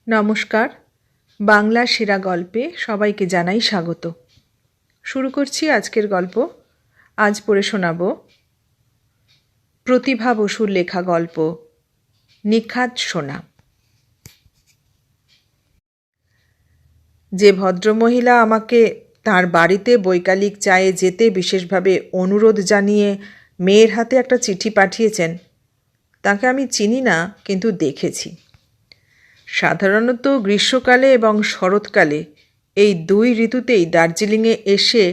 নমস্কার। বাংলা সেরা গল্পে সবাইকে জানাই স্বাগত। শুরু করছি আজকের গল্প। আজ পড়ে শোনাব প্রতিভা বসুর লেখা গল্প নিখাত সোনা। যে ভদ্রমহিলা আমাকে তার বাড়িতে বৈকালিক চায়ে যেতে বিশেষভাবে অনুরোধ জানিয়ে মেয়ের হাতে একটা চিঠি পাঠিয়েছেন, তাকে আমি চিনি না, কিন্তু দেখেছি। সাধারণত গ্রীষ্মকালে এবং শরৎকালে এই দুই ঋতুতেই দার্জিলিংয়ে এসে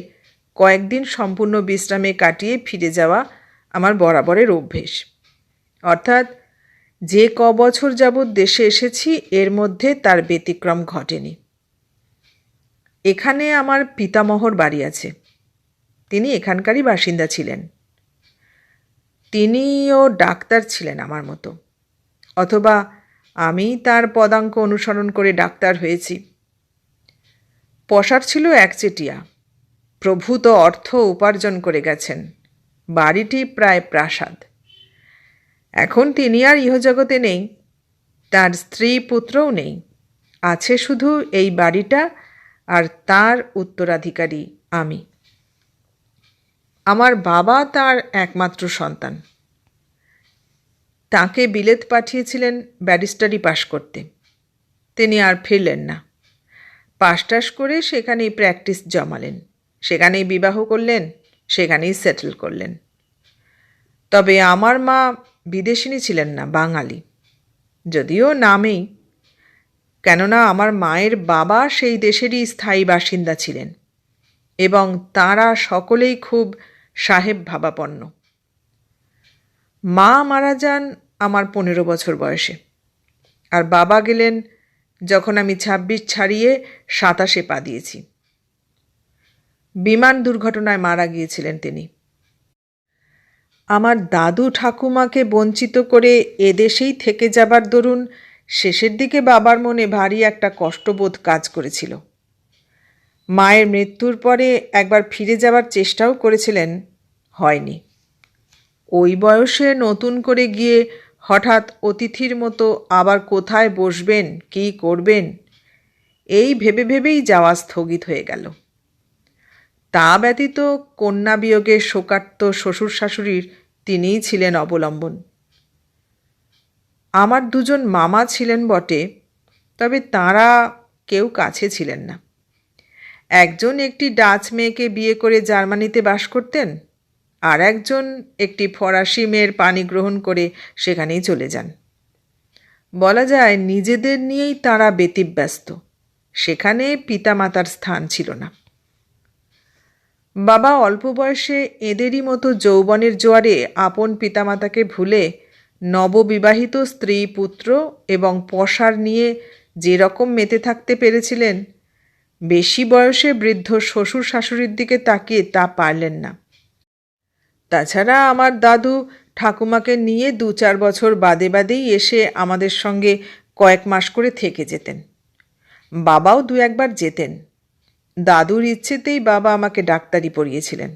কয়েকদিন সম্পূর্ণ বিশ্রামে কাটিয়ে ফিরে যাওয়া আমার বরাবরের অভ্যেস। অর্থাৎ যে বছর যাবৎ দেশে এসেছি এর মধ্যে তার ব্যতিক্রম ঘটেনি। এখানে আমার পিতামহর বাড়ি আছে, তিনি এখানকারই বাসিন্দা ছিলেন। তিনিও ডাক্তার ছিলেন আমার মতো, অথবা আমি তার পদাঙ্ক অনুসরণ করে ডাক্তার হয়েছি। পসার ছিল একচেটিয়া, প্রভূত অর্থ উপার্জন করে গেছেন, বাড়িটি প্রায় প্রাসাদ। এখন তিনি আর ইহজগতে নেই, তার স্ত্রী পুত্রও নেই, আছে শুধু এই বাড়িটা আর তার উত্তরাধিকারী আমি। আমার বাবা তার একমাত্র সন্তান। তাকে বিলেত পাঠিয়েছিলেন ব্যারিস্টারি পাশ করতে, তিনি আর ফিরলেন না। পাশ করে সেখানেই প্র্যাকটিস জমালেন, সেখানেই বিবাহ করলেন, সেখানেই সেটেল করলেন। তবে আমার মা বিদেশিনী ছিলেন না, বাঙালি, যদিও নামেই, কেননা আমার মায়ের বাবা সেই দেশেরই স্থায়ী বাসিন্দা ছিলেন এবং তাঁরা সকলেই খুব সাহেব ভাবাপন্ন। মা মারা যান আমার 15 বছর বয়সে, আর বাবা গেলেন যখন আমি 26 ছাড়িয়ে 27-এ পা দিয়েছি। বিমান দুর্ঘটনায় মারা গিয়েছিলেন তিনি। আমার দাদু ঠাকুমাকে বঞ্চিত করে এদেশেই থেকে যাবার দরুন শেষের দিকে বাবার মনে ভারী একটা কষ্টবোধ কাজ করেছিল। মায়ের মৃত্যুর পরে একবার ফিরে যাবার চেষ্টাও করেছিলেন, হয়নি। ওই বয়সে নতুন করে গিয়ে হঠাৎ অতিথির মতো আবার কোথায় বসবেন, কী করবেন, এই ভেবেই যাওয়া স্থগিত হয়ে গেল। তা ব্যতীত কন্যা বিয়োগে শোকার্ত শ্বশুর শাশুড়ির তিনিই ছিলেন অবলম্বন। আমার দুজন মামা ছিলেন বটে, তবে তাঁরা কেউ কাছে ছিলেন না। একজন একটি ডাচ মেয়েকে বিয়ে করে জার্মানিতে বাস করতেন, আর একজন একটি ফরাসি মেয়ের পানি গ্রহণ করে সেখানেই চলে যান। বলা যায় নিজেদের নিয়েই তাঁরা ব্যতিব্যস্ত, সেখানে পিতামাতার স্থান ছিল না। বাবা অল্প বয়সে এদেরই মতো যৌবনের জোয়ারে আপন পিতামাতাকে ভুলে নববিবাহিত স্ত্রী পুত্র এবং পসার নিয়ে যেরকম মেতে থাকতে পেরেছিলেন, বেশি বয়সে বৃদ্ধ শ্বশুর শাশুড়ির দিকে তাকিয়ে তা পারলেন না। তাছাড়া আমার দাদু ঠাকুমাকে নিয়ে 2-4 বছর বাদেই এসে আমাদের সঙ্গে কয়েক মাস করে থেকে যেতেন। বাবাও 2-1 বার যেতেন। দাদুর ইচ্ছেতেই বাবা আমাকে ডাক্তারি পড়িয়েছিলেন।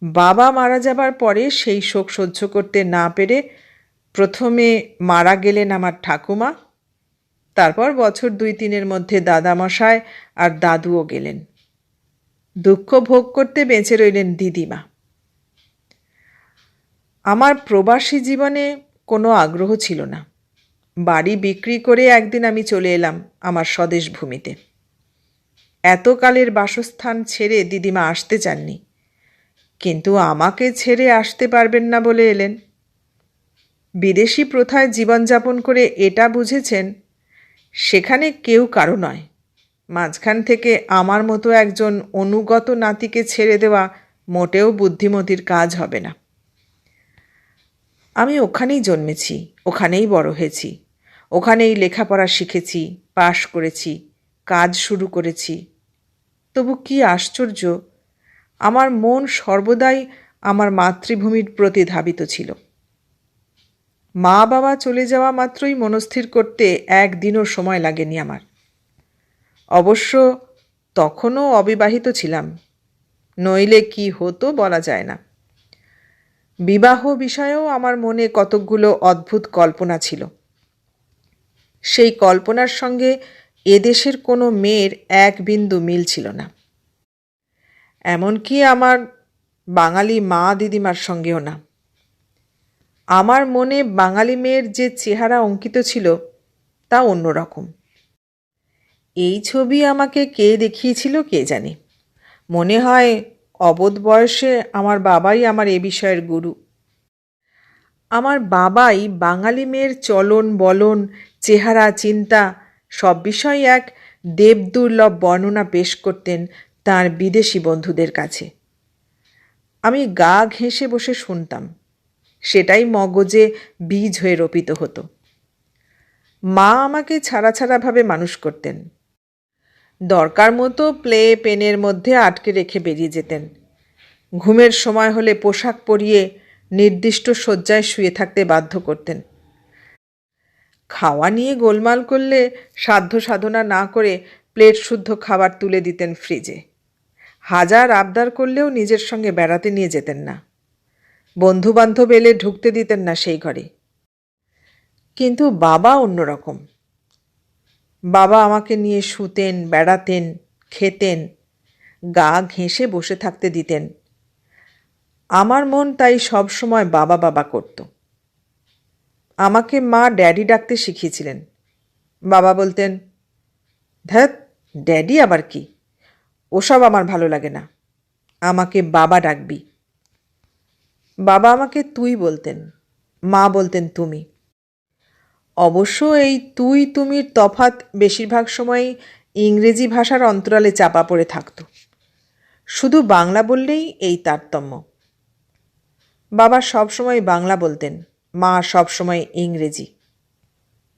বাবা মারা যাবার পরে সেই শোক সহ্য করতে না পেরে প্রথমে মারা গেলেন আমার ঠাকুমা, তারপর বছর 2-3-এর মধ্যে দাদামশায় আর দাদুও গেলেন। দুঃখ ভোগ করতে বেঁচে রইলেন দিদিমা। আমার প্রবাসী জীবনে কোনো আগ্রহ ছিল না। বাড়ি বিক্রি করে একদিন আমি চলে এলাম আমার স্বদেশ ভূমিতে। এতকালের বাসস্থান ছেড়ে দিদিমা আসতে চাননি, কিন্তু আমাকে ছেড়ে আসতে পারবেন না বলে এলেন। বিদেশি প্রথায় জীবনযাপন করে এটা বুঝেছেন সেখানে কেউ কারো নয়, মাঝখান থেকে আমার মতো একজন অনুগত নাতিকে ছেড়ে দেওয়া মোটেও বুদ্ধিমতীর কাজ হবে না। আমি ওখানেই জন্মেছি, ওখানেই বড় হয়েছি, ওখানেই লেখাপড়া শিখেছি, পাশ করেছি, কাজ শুরু করেছি। তবু কি আশ্চর্য, আমার মন সর্বদাই আমার মাতৃভূমির প্রতি ধাবিত ছিল। মা বাবা চলে যাওয়া মাত্রই মনস্থির করতে একদিনও সময় লাগেনি আমার। অবশ্য তখনও অবিবাহিত ছিলাম, নইলে কি হতো বলা যায় না। বিবাহ বিষয়েও আমার মনে কতকগুলো অদ্ভুত কল্পনা ছিল। সেই কল্পনার সঙ্গে এদেশের কোনো মেয়ের এক বিন্দু মিল ছিল না, এমনকি আমার বাঙালি মা দিদিমার সঙ্গেও না। আমার মনে বাঙালি মেয়ের যে চেহারা অঙ্কিত ছিল তা অন্যরকম। এই ছবি আমাকে কে দেখিয়েছিল কে জানে। মনে হয় অবোধ বয়সে আমার বাবাই আমার এ বিষয়ের গুরু। আমার বাবাই বাঙালি মেয়ের চলন বলন, চেহারা, চিন্তা সব বিষয়ে এক দেবদুর্লভ বর্ণনা পেশ করতেন তাঁর বিদেশি বন্ধুদের কাছে। আমি গা ঘেঁষে বসে শুনতাম, সেটাই মগজে বীজ হয়ে রোপিত হতো। মা আমাকে ছাড়া ছাড়াভাবে মানুষ করতেন। দরকার মতো প্লে পেনের মধ্যে আটকে রেখে বেরিয়ে যেতেন। ঘুমের সময় হলে পোশাক পরিয়ে নির্দিষ্ট শয্যায় শুয়ে থাকতে বাধ্য করতেন। খাওয়া নিয়ে গোলমাল করলে সাধ্য সাধনা না করে প্লেট শুদ্ধ খাবার তুলে দিতেন ফ্রিজে। হাজার আবদার করলেও নিজের সঙ্গে বেড়াতে নিয়ে যেতেন না। বন্ধুবান্ধব এলে ঢুকতে দিতেন না সেই ঘরে। কিন্তু বাবা অন্যরকম। বাবা আমাকে নিয়ে শুতেন, বেড়াতেন, খেতেন, গা ঘেঁষে বসে থাকতে দিতেন। আমার মন তাই সব সময় বাবা বাবা করত। আমাকে মা ড্যাডি ডাকতে শিখিয়েছিলেন। বাবা বলতেন, ধ্যাৎ, ড্যাডি আবার কি, ওসব আমার ভালো লাগে না, আমাকে বাবা ডাকবি। বাবা আমাকে তুই বলতেন, মা বলতেন তুমি। অবশ্য এই তুই তুমির তফাৎ বেশিরভাগ সময়ই ইংরেজি ভাষার অন্তরালে চাপা পড়ে থাকত। শুধু বাংলা বললেই এই তারতম্য। বাবা সবসময় বাংলা বলতেন, মা সবসময় ইংরেজি।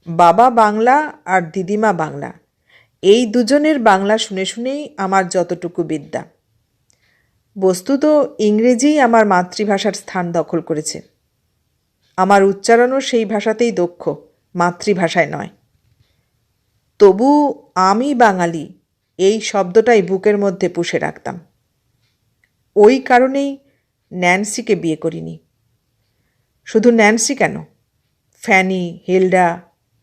বাবা বাংলা আর দিদিমা বাংলা, এই দুজনের বাংলা শুনে শুনেই আমার যতটুকু বিদ্যা। বস্তুত ইংরেজিই আমার মাতৃভাষার স্থান দখল করেছে। আমার উচ্চারণও সেই ভাষাতেই দক্ষ, মাতৃভাষায় নয়। তবু আমি বাঙালি এই শব্দটাই বুকের মধ্যে পুষে রাখতাম। ওই কারণেই ন্যান্সিকে বিয়ে করিনি। শুধু ন্যান্সি কেন, ফ্যানি, হিলডা,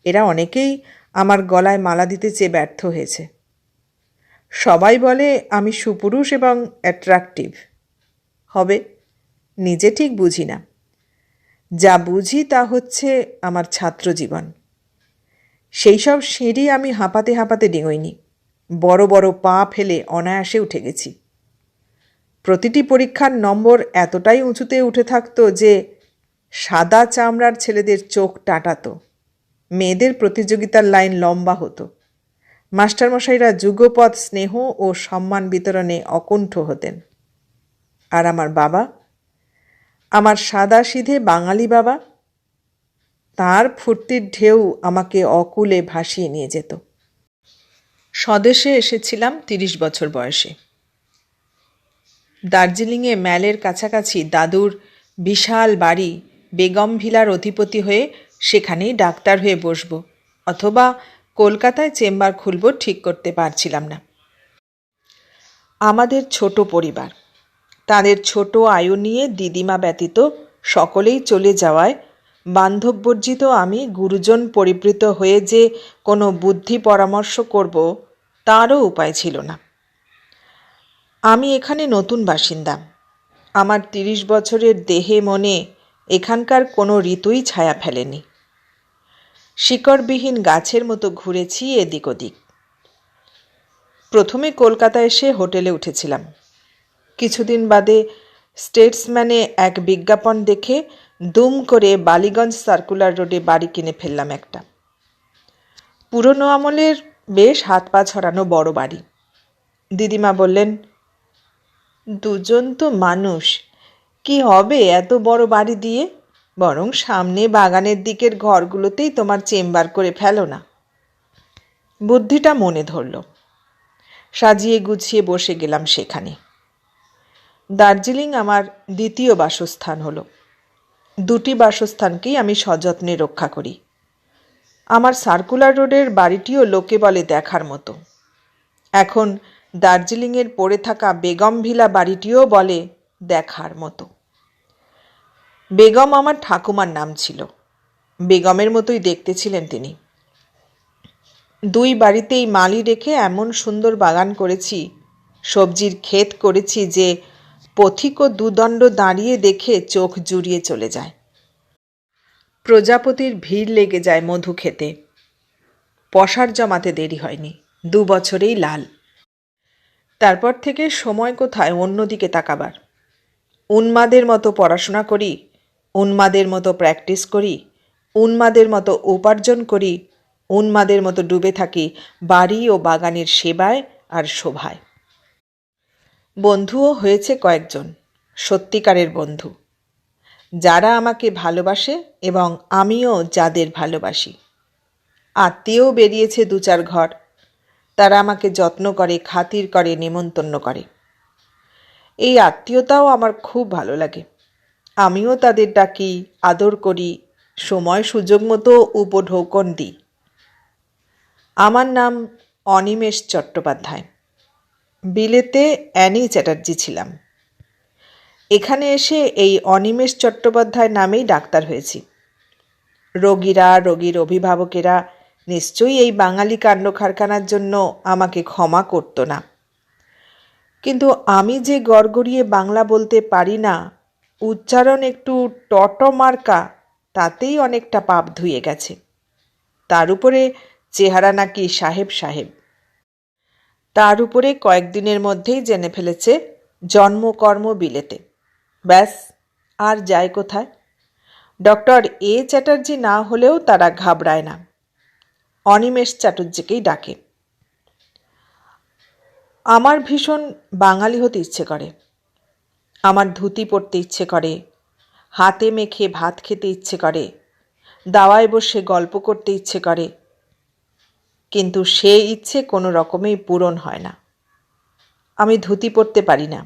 এরা অনেকেই আমার গলায় মালা দিতে চেয়ে ব্যর্থ হয়েছে। সবাই বলে আমি সুপুরুষ এবং অ্যাট্রাকটিভ। হবে, নিজে ঠিক বুঝি না। যা বুঝি তা হচ্ছে আমার ছাত্র জীবন। সেই সব সিঁড়ি আমি হাঁপাতে হাঁপাতে ডিঙোইনি, বড় বড় পা ফেলে অনায়াসে উঠে গেছি। প্রতিটি পরীক্ষার নম্বর এতটাই উঁচুতে উঠে থাকতো যে সাদা চামড়ার ছেলেদের চোখ টাটাতো, মেয়েদের প্রতিযোগিতার লাইন লম্বা হতো, মাস্টারমশাইরা যুগপৎ স্নেহ ও সম্মান বিতরণে অকুণ্ঠ হতেন। আর আমার বাবা, আমার সাদাসিধে বাঙালি বাবা, তার ফুর্তির ঢেউ আমাকে অকুলে ভাসিয়ে নিয়ে যেত। স্বদেশে এসেছিলাম 30 বছর বয়সে। দার্জিলিংয়ে ম্যালের কাছাকাছি দাদুর বিশাল বাড়ি বেগম ভিলার অধিপতি হয়ে সেখানেই ডাক্তার হয়ে বসব, অথবা কলকাতায় চেম্বার খুলব ঠিক করতে পারছিলাম না। আমাদের ছোট পরিবার, তাদের ছোট আয়ু নিয়ে দিদিমা ব্যতীত সকলেই চলে যাওয়ায় বান্ধববর্জিত আমি গুরুজন পরিবৃত হয়ে যে কোনো বুদ্ধি পরামর্শ করব তারও উপায় ছিল না। আমি এখানে নতুন বাসিন্দা। আমার 30 বছরের দেহে মনে এখানকার কোনো ঋতুই ছায়া ফেলেনি। শিকড়বিহীন গাছের মতো ঘুরেছি এদিক ওদিক। প্রথমে কলকাতা এসে হোটেলে উঠেছিলাম। কিছুদিন বাদে স্টেটসম্যানে এক বিজ্ঞাপন দেখে দুম করে বালিগঞ্জ সার্কুলার রোডে বাড়ি কিনে ফেললাম একটা। পুরনো আমলের বেশ হাত পা ছড়ানো বড় বাড়ি। দিদিমা বললেন, দুজন তো মানুষ, কি হবে এত বড় বাড়ি দিয়ে, বরং সামনে বাগানের দিকের ঘরগুলোতেই তোমার চেম্বার করে ফেলো না। বুদ্ধিটা মনে ধরল। সাজিয়ে গুছিয়ে বসে গেলাম সেখানে। দার্জিলিং আমার দ্বিতীয় বাসস্থান হলো। দুটি বাসস্থানকেই আমি সযত্নে রক্ষা করি। আমার সার্কুলার রোডের বাড়িটিও লোকে বলে দেখার মতো। এখন দার্জিলিংয়ের পড়ে থাকা বেগম ভিলা বাড়িটিও বলে দেখার মতো। বেগম আমার ঠাকুমার নাম ছিল। বেগমের মতোই দেখতে ছিলেন তিনি। দুই বাড়িতেই মালি রেখে এমন সুন্দর বাগান করেছি, সবজির ক্ষেত করেছি যে পথিকও দুদণ্ড দাঁড়িয়ে দেখে চোখ জুড়িয়ে চলে যায়। প্রজাপতির ভিড় লেগে যায় মধু খেতে। পসার জমাতে দেরি হয়নি, 2 বছরেই লাল। তারপর থেকে সময় কোথায় অন্যদিকে তাকাবার। উন্মাদের মতো পড়াশোনা করি, উন্মাদের মতো প্র্যাকটিস করি, উন্মাদের মতো উপার্জন করি, উন্মাদের মতো ডুবে থাকি বাড়ি ও বাগানের সেবায় আর শোভায়। বন্ধুও হয়েছে কয়েকজন, সত্যিকারের বন্ধু, যারা আমাকে ভালোবাসে এবং আমিও যাদের ভালোবাসি। আত্মীয়ও বেরিয়েছে 2-4 ঘর, তারা আমাকে যত্ন করে, খাতির করে, নেমন্তন্ন করে। এই আত্মীয়তাও আমার খুব ভালো লাগে। আমিও তাদের ডাকি, আদর করি, সময় সুযোগ মতো উপঢৌকন দিই। আমার নাম অনিমেষ চট্টোপাধ্যায়। বিলেতে অ্যানি চ্যাটার্জি ছিলাম। এখানে এসে এই অনিমেষ চট্টোপাধ্যায় নামেই ডাক্তার হয়েছি। রোগীরা, রোগীর অভিভাবকেরা নিশ্চয়ই এই বাঙালি কাণ্ডকারখানার জন্য আমাকে ক্ষমা করত না। কিন্তু আমি যে গড়গড়িয়ে বাংলা বলতে পারি না, উচ্চারণ একটু টটমার্কা, তাতেই অনেকটা পাপ ধুয়ে গেছে। তার উপরে চেহারা নাকি সাহেব সাহেব। তার উপরে কয়েকদিনের মধ্যেই জেনে ফেলেছে জন্মকর্ম বিলেতে। ব্যাস, আর যায় কোথায়? ডক্টর এ চ্যাটার্জি না হলেও তারা ঘাবড়ায় না, অনিমেষ চ্যাটার্জিকেই ডাকে। আমার ভীষণ বাঙালি হতে ইচ্ছে করে। আমার ধুতি পরতে ইচ্ছে করে, হাতে মেখে ভাত খেতে ইচ্ছে করে, দাওয়ায় বসে গল্প করতে ইচ্ছে করে। কিন্তু সে ইচ্ছে কোনো রকমেই পূরণ হয় না। আমি ধুতি পরতে পারি না।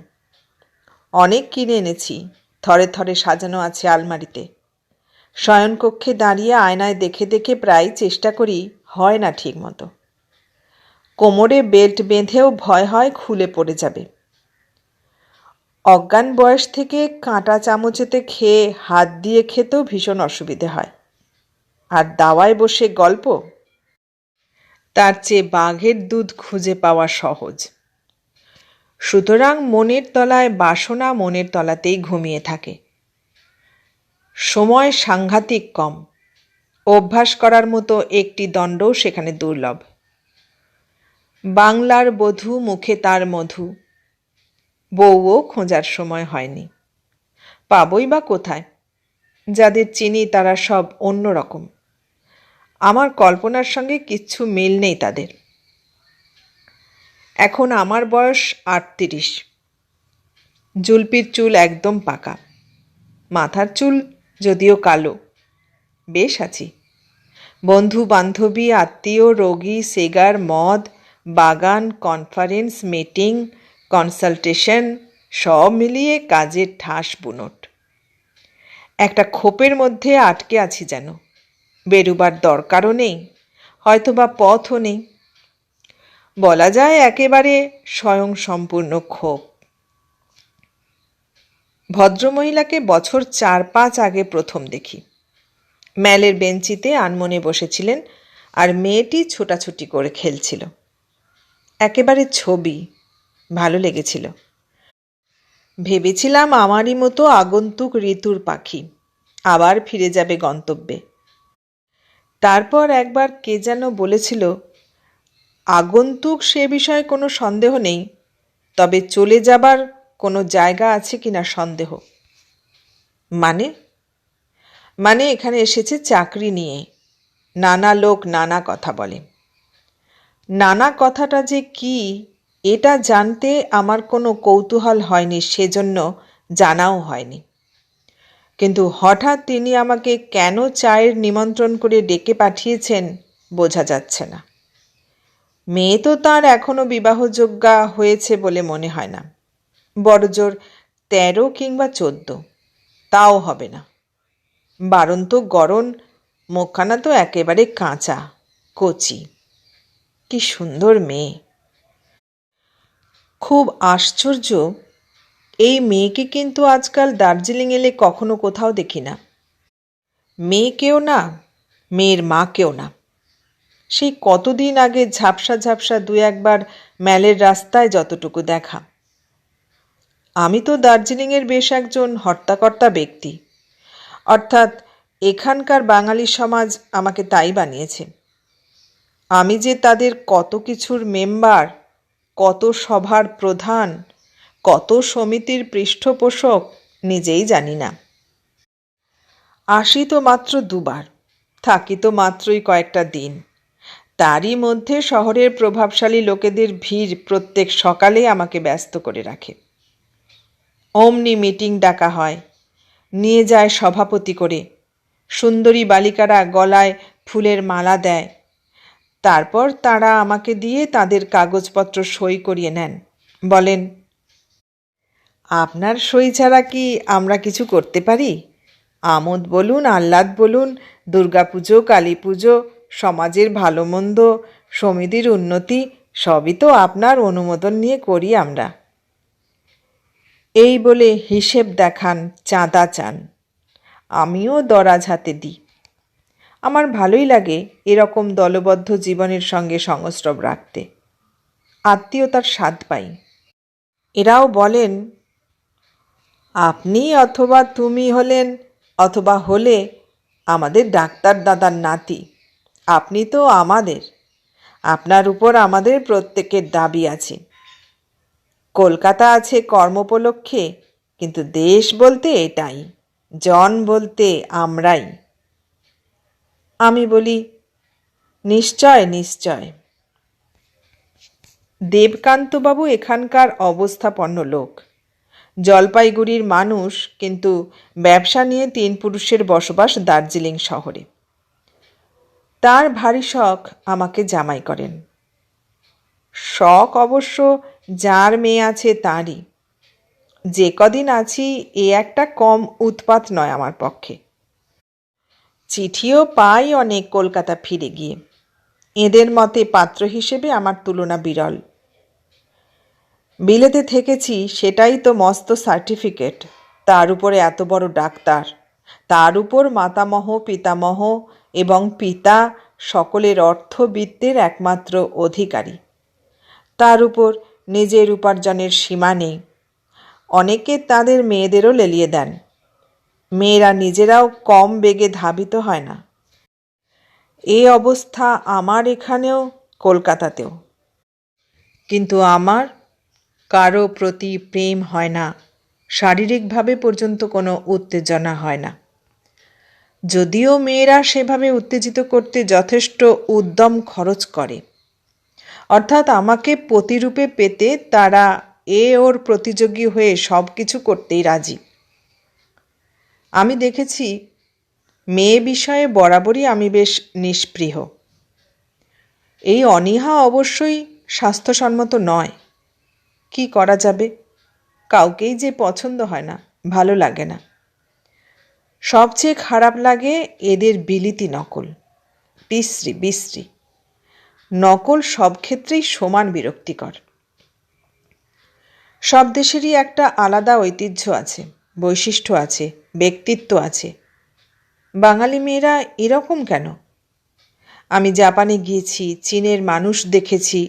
অনেক কিনে এনেছি, থরে থরে সাজানো আছে আলমারিতে। শয়নকক্ষে দাঁড়িয়ে আয়নায় দেখে দেখে প্রায় চেষ্টা করি, হয় না ঠিক মতো। কোমরে বেল্ট বেঁধেও ভয় হয় খুলে পড়ে যাবে। অজ্ঞান বয়স থেকে কাঁটা চামচেতে খেয়ে হাত দিয়ে খেতেও ভীষণ অসুবিধে হয়। আর দাওয়ায় বসে গল্প, তার চেয়ে বাঘের দুধ খুঁজে পাওয়া সহজ। সুতরাং মনের তলায় বাসনা মনের তলাতেই ঘুমিয়ে থাকে। সময় সাংঘাতিক কম, অভ্যাস করার মতো একটি দণ্ডও সেখানে দুর্লভ। বাংলার বধূ মুখে তার মধু, বউও খোঁজার সময় হয়নি। পাবই বা কোথায়? যাদের চিনি তারা সব অন্য রকম। আমার কল্পনার সঙ্গে কিচ্ছু মিল নেই তাদের। এখন আমার বয়স 38। জুলপির চুল একদম পাকা, মাথার চুল যদিও কালো। বেশ আছি। বন্ধু বান্ধবী, আত্মীয়, রোগী, সেগার, মদ, বাগান, কনফারেন্স, মিটিং, কনসালটেশন, সব মিলিয়ে কাজের ঠাস বুনট। একটা খোপের মধ্যে আটকে আছি যেন। বেরুবার দরকারও নেই, হয়তোবা পথও নেই। বলা যায় একেবারে স্বয়ংসম্পূর্ণ খোপ। ভদ্রমহিলাকে বছর 4-5 আগে প্রথম দেখি। ম্যালের বেঞ্চিতে আনমনে বসেছিলেন আর মেয়েটি ছোটাছুটি করে খেলছিল। একেবারে ছবি, ভালো লেগেছিল। ভেবেছিলাম আমারই মতো আগন্তুক ঋতুর পাখি, আবার ফিরে যাবে গন্তব্যে। তারপর একবার কে যেন বলেছিল, আগন্তুক সে বিষয়ে কোনো সন্দেহ নেই, তবে চলে যাবার কোনো জায়গা আছে কিনা সন্দেহ। মানে এখানে এসেছে চাকরি নিয়ে। নানা লোক নানা কথা বলে। নানা কথাটা যে কি, এটা জানতে আমার কোনো কৌতূহল হয়নি, সেজন্য জানাও হয়নি। কিন্তু হঠাৎ তিনি আমাকে কেন চায়ের নিমন্ত্রণ করে ডেকে পাঠিয়েছেন বোঝা যাচ্ছে না। মেয়ে তো তার এখনো বিবাহযোগ্যা হয়েছে বলে মনে হয় না। বড়জোর 13 কিংবা 14, তাও হবে না। বারন্ত গড়ন, মুখখানা তো একেবারে কাঁচা, কচি। কি সুন্দর মেয়ে! খুব আশ্চর্য, এই মেয়েকে কিন্তু আজকাল দার্জিলিং এলে কখনো কোথাও দেখি না। মেয়েকেও না, মেয়ের মাকেও না। সেই কতদিন আগে ঝাপসা ঝাপসা দু একবার ম্যালের রাস্তায় যতটুকু দেখা। আমি তো দার্জিলিংয়ের বেশ একজন হর্তাকর্তা ব্যক্তি, অর্থাৎ এখানকার বাঙালি সমাজ আমাকে তাই বানিয়েছে। আমি যে তাদের কত কিছুর মেম্বার, কত সভার প্রধান, কত সমিতির পৃষ্ঠপোষক নিজেই জানি না। আসি তো মাত্র দুবার, থাকি তো মাত্রই কয়েকটা দিন। তারই মধ্যে শহরের প্রভাবশালী লোকেদের ভিড় প্রত্যেক সকালে আমাকে ব্যস্ত করে রাখে। অমনি মিটিং ডাকা হয়, নিয়ে যায় সভাপতি করে। সুন্দরী বালিকারা গলায় ফুলের মালা দেয়, তারপর তারা আমাকে দিয়ে তাদের কাগজপত্র সই করিয়ে নেন। বলেন, আপনার সই ছাড়া কি আমরা কিছু করতে পারি? আমোদ বলুন, আহ্লাদ বলুন, দুর্গাপুজো, কালী পুজো, সমাজের ভালো মন্দ, সমিতির উন্নতি সবই তো আপনার অনুমোদন নিয়ে করি আমরা। এই বলে হিসেব দেখান, চাঁদা চান। আমিও দরাজ হাতে দিই। আমার ভালোই লাগে এরকম দলবদ্ধ জীবনের সঙ্গে সংস্রব রাখতে, আত্মীয়তার স্বাদ পাই। এরাও বলেন, আপনি অথবা তুমি হলেন অথবা হলে আমাদের ডাক্তার দাদার নাতি। আপনি তো আমাদের, আপনার উপর আমাদের প্রত্যেকের দাবি আছে। কলকাতা আছে কর্মোপলক্ষে, কিন্তু দেশ বলতে এটাই, জন বলতে আমরাই। আমি বলি, নিশ্চয় নিশ্চয়। দেবকান্তবাবু এখানকার অবস্থাপন্ন লোক, জলপাইগুড়ির মানুষ, কিন্তু ব্যবসা নিয়ে 3 পুরুষের বসবাস দার্জিলিং শহরে। তার ভারী শখ আমাকে জামাই করেন। শখ অবশ্য যার মেয়ে আছে তারই। যে কদিন আছি এ একটা কম উৎপাত নয় আমার পক্ষে। চিঠিও পাই অনেক কলকাতা ফিরে গিয়ে। এদের মতে পাত্র হিসেবে আমার তুলনা বিরল। বিলেতে থেকেছি সেটাই তো মস্ত সার্টিফিকেট, তার উপরে এত বড় ডাক্তার, তার উপর মাতামহ পিতামহ এবং পিতা সকলের অর্থবিত্তের একমাত্র অধিকারী, তার উপর নিজের উপার্জনের সীমা নেই। অনেকে তাদের মেয়েদেরও লেলিয়ে দেন। মেয়েরা নিজেরাও কম বেগে ধাবিত হয় না। এই অবস্থা আমার এখানেও, কলকাতাতেও। কিন্তু আমার কারো প্রতি প্রেম হয় না, শারীরিকভাবে পর্যন্ত কোনো উত্তেজনা হয় না। যদিও মেয়েরা সেভাবে উত্তেজিত করতে যথেষ্ট উদ্যম খরচ করে, অর্থাৎ আমাকে প্রতিরূপে পেতে তারা ওর প্রতিযোগী হয়ে সব কিছু করতেই রাজি। আমি দেখেছি মেয়ে বিষয়ে বরাবরই আমি বেশ নিষ্পৃহ। এই অনীহা অবশ্যই স্বাস্থ্যসম্মত নয়। কি করা যাবে? কাউকেই যে পছন্দ হয় না, ভালো লাগে না। সবচেয়ে খারাপ লাগে এদের বিলিতি নকল, বিশ্রী বিশ্রী। নকল সব ক্ষেত্রেই সমান বিরক্তিকর। সব দেশেরই একটা আলাদা ঐতিহ্য আছে, বৈশিষ্ট্য আছে, ব্যক্তিত্ব আছে। বাঙালি মেয়েরা এরকম কেন? আমি জাপানে গিয়েছি, চীনের মানুষ দেখেছি।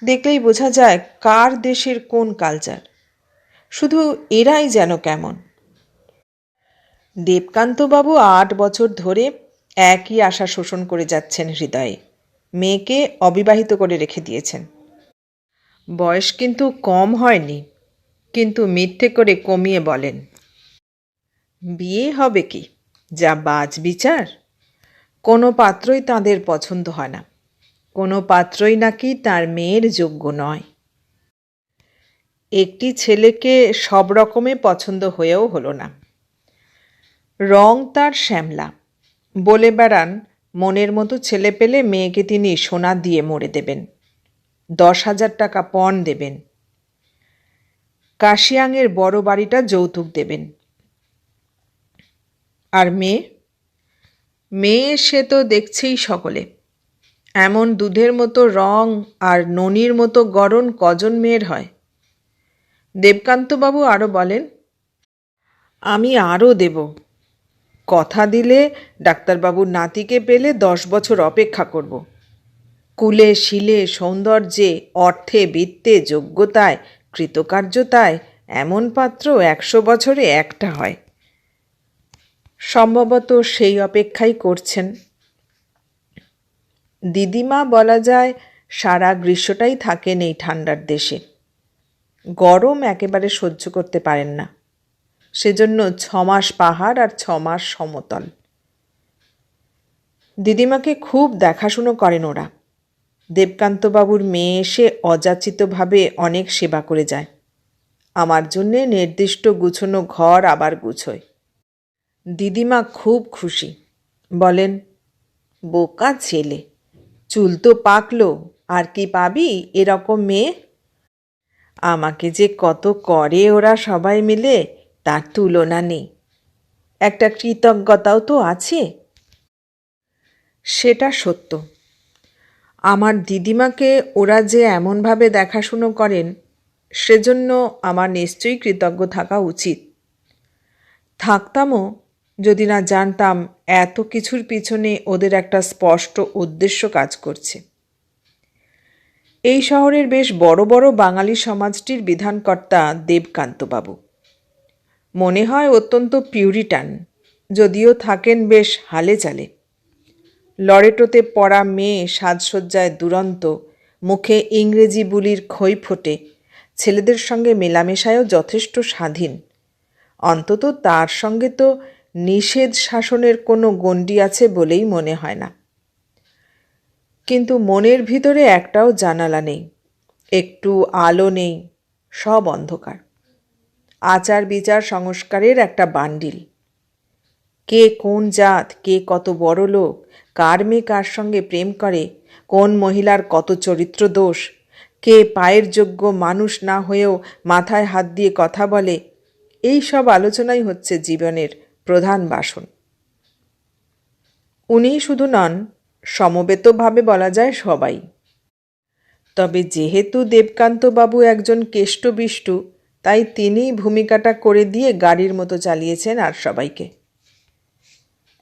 দেখলেই বোঝা যায় কার দেশের কোন কালচার। শুধু এরাই যেন কেমন। দেবকান্তবাবু 8 বছর ধরে একই আশা শোষণ করে যাচ্ছেন হৃদয়ে। মেয়েকে অবিবাহিত করে রেখে দিয়েছেন। বয়স কিন্তু কম হয়নি, কিন্তু মিথ্যে করে কমিয়ে বলেন। বিয়ে হবে কি? যা বাজ বিচার! কোনো পাত্রই তাঁদের পছন্দ হয় না। কোনো পাত্রই নাকি তার মেয়ের যোগ্য নয়। একটি ছেলেকে সব রকমে পছন্দ হয়েও হলো না। রং তার শ্যামলা, বলে বেড়ান মনের মতো ছেলে পেলে মেয়েকে তিনি সোনা দিয়ে মরে দেবেন, 10,000 টাকা পণ দেবেন, কাশিয়াংয়ের বড় বাড়িটা যৌতুক দেবেন। আর মেয়ে সে তো দেখছেই সকলে। এমন দুধের মতো রং আর ননির মতো গড়ন কজন মেয়ের হয়? দেবকান্তবাবু আরও বলেন, আমি আরও দেব। কথা দিলে ডাক্তারবাবুর নাতিকে পেলে 10 বছর অপেক্ষা করব। কুলে শিলে সৌন্দর্যে অর্থে বিত্তে যোগ্যতায় কৃতকার্যতায় এমন পাত্র 100 বছরে একটা হয়। সম্ভবত সেই অপেক্ষাই করছেন। দিদিমা বলা যায় সারা গ্রীষ্মটাই থাকেন এই ঠান্ডার দেশে। গরম একেবারে সহ্য করতে পারেন না, সেজন্য 6 মাস পাহাড় আর 6 মাস সমতল। দিদিমাকে খুব দেখাশুনো করেন ওরা। দেবকান্তবাবুর মেয়ে এসে অযাচিতভাবে অনেক সেবা করে যায়। আমার জন্যে নির্দিষ্ট গুছানো ঘর আবার গুছোয়। দিদিমা খুব খুশি, বলেন, বোকা ছেলে, চুল তো পাকলো, আর কি পাবি এরকম মেয়ে। আমাকে যে কত করে ওরা সবাই মিলে তার তুলনা নেই। একটা কৃতজ্ঞতাও তো আছে। সেটা সত্য। আমার দিদিমাকে ওরা যে এমনভাবে দেখাশুনো করেন, সেজন্য আমার নিশ্চয়ই কৃতজ্ঞ থাকা উচিত। থাকতামও যদি না জানতাম এত কিছুর পিছনে ওদের একটা স্পষ্ট উদ্দেশ্য কাজ করছে। এই শহরের বেশ বড় বড় বাঙালি সমাজটির বিধানকর্তা দেবকান্তবাবু। মনে হয় অত্যন্ত পিউরিটান, যদিও থাকেন বেশ হালে চালে। লরেটোতে পড়া মেয়ে সাজসজ্জায় দুরন্ত, মুখে ইংরেজি বুলির খই ফোটে, ছেলেদের সঙ্গে মেলামেশায়ও যথেষ্ট স্বাধীন। অন্তত তার সঙ্গে তো নিষেধ শাসনের কোনো গণ্ডি আছে বলেই মনে হয় না। কিন্তু মনের ভিতরে একটাও জানালা নেই, একটু আলো নেই, সব অন্ধকার। আচার বিচার সংস্কারের একটা বান্ডিল। কে কোন জাত, কে কত বড় লোক, কার মেয়ে কার সঙ্গে প্রেম করে, কোন মহিলার কত চরিত্র দোষ, কে পায়ের যোগ্য মানুষ না হয়েও মাথায় হাত দিয়ে কথা বলে, এই সব আলোচনাই হচ্ছে জীবনের প্রধান বাসন। উনিই শুধু নন, সমবেতভাবে বলা যায় সবাই। তবে যেহেতু দেবকান্তবাবু একজন কেষ্টবিষ্টু, তাই তিনিই ভূমিকাটা করে দিয়ে গাড়ির মতো চালিয়েছেন আর সবাইকে।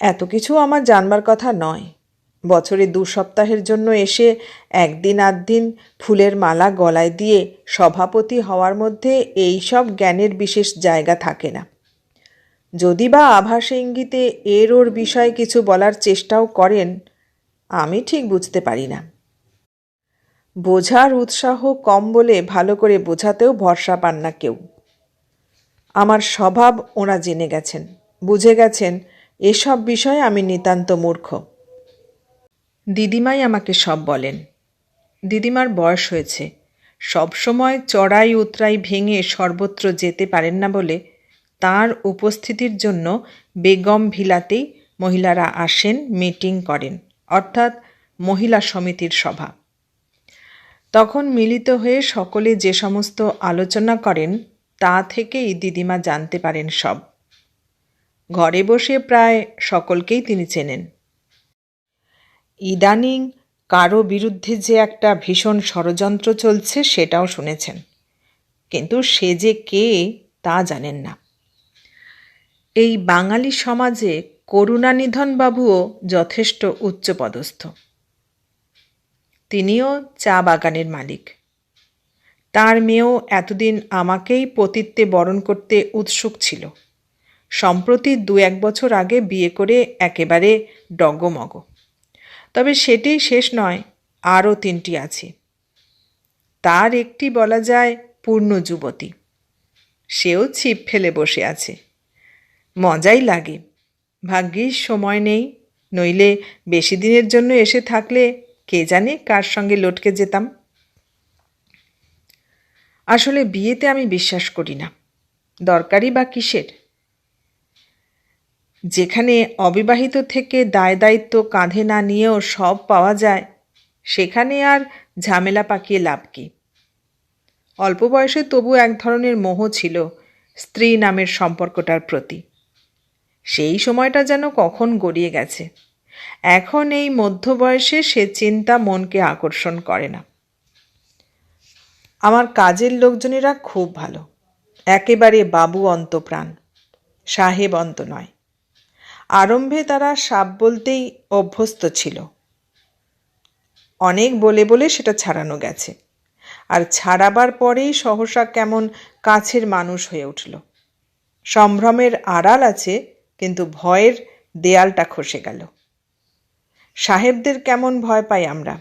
এত কিছু আমার জানবার কথা নয়। বছরে 2 সপ্তাহের জন্য এসে একদিন আধদিন ফুলের মালা গলায় দিয়ে সভাপতি হওয়ার মধ্যে এই সব জ্ঞানের বিশেষ জায়গা থাকে না। যদি বা আভাসে ইঙ্গিতে এর ওর বিষয়ে কিছু বলার চেষ্টাও করেন, আমি ঠিক বুঝতে পারি না। বোঝার উৎসাহ কম বলে ভালো করে বোঝাতেও ভরসা পান না কেউ। আমার স্বভাব ওরা জেনে গেছেন, বুঝে গেছেন এসব বিষয়ে আমি নিতান্ত মূর্খ। দিদিমাই আমাকে সব বলেন। দিদিমার বয়স হয়েছে, সবসময় চড়াই উতরাই ভেঙে সর্বত্র যেতে পারেন না বলে তার উপস্থিতির জন্য বেগম ভিলাতেই মহিলারা আসেন, মিটিং করেন, অর্থাৎ মহিলা সমিতির সভা। তখন মিলিত হয়ে সকলে যে সমস্ত আলোচনা করেন তা থেকেই দিদিমা জানতে পারেন সব। ঘরে বসে প্রায় সকলকেই তিনি চেনেন। ইদানিং কারো বিরুদ্ধে যে একটা ভীষণ ষড়যন্ত্র চলছে সেটাও শুনেছেন, কিন্তু সে যে কে তা জানেন না। এই বাঙালি সমাজে করুণানিধনবাবুও যথেষ্ট উচ্চপদস্থ। তিনিও চা বাগানের মালিক। তার মেয়েও এতদিন আমাকেই পতিত্বে বরণ করতে উৎসুক ছিল। সম্প্রতি 2-1 বছর আগে বিয়ে করে একেবারে ডগমগ। তবে সেটাই শেষ নয়, আরও 3টি আছে। তার একটি বলা যায় পূর্ণ যুবতী, সেও ছিপ ফেলে বসে আছে। মজাই লাগে। ভাগ্যিস সময় নেই, নইলে বেশি দিনের জন্য এসে থাকলে কে জানে কার সঙ্গে লটকে যেতাম। আসলে বিয়েতে আমি বিশ্বাস করি না, দরকারই বা কিসের। যেখানে অবিবাহিত থেকে দায় দায়িত্ব কাঁধে না নিয়েও সব পাওয়া যায়, সেখানে আর ঝামেলা পাকিয়ে লাভ কি। অল্প বয়সে তবু এক ধরনের মোহ ছিল স্ত্রী নামের সম্পর্কটার প্রতি। সেই সময়টা যেন কখন গড়িয়ে গেছে। এখন এই মধ্য বয়সে সে চিন্তা মনকে আকর্ষণ করে না। আমার কাজের লোকজনেরা খুব ভালো, একেবারে বাবু অন্তপ্রাণ, সাহেব অন্ত নয়। আরম্ভে তারা সাপ বলতেই অভ্যস্ত ছিল। অনেক বলে বলে সেটা ছাড়ানো গেছে, আর ছাড়াবার পরেই সহসা কেমন কাছের মানুষ হয়ে উঠল। সম্ভ্রমের আড়াল আছে, কিন্তু ভয়ের দেয়ালটা খসে গেল। সাহেবদের কেমন ভয় পাই আমরা।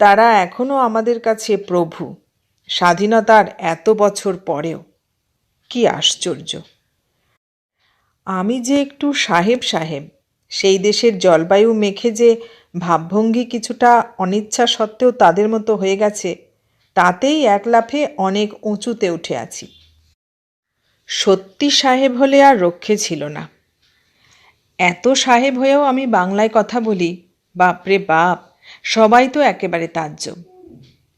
তারা এখনো আমাদের কাছে প্রভু, স্বাধীনতার এত বছর পরেও। কি আশ্চর্য! আমি যে একটু সাহেব সাহেব, সেই দেশের জলবায়ু মেখে যে ভাবভঙ্গি কিছুটা অনিচ্ছা সত্ত্বেও তাদের মতো হয়ে গেছে, তাতেই এক লাফে অনেক উঁচুতে উঠে আছি। সত্যি সাহেব হলে আর রক্ষে ছিল না। এত সাহেব হয়েও আমি বাংলায় কথা বলি, বাপরে বাপ, সবাই তো একেবারে তাজ্জব।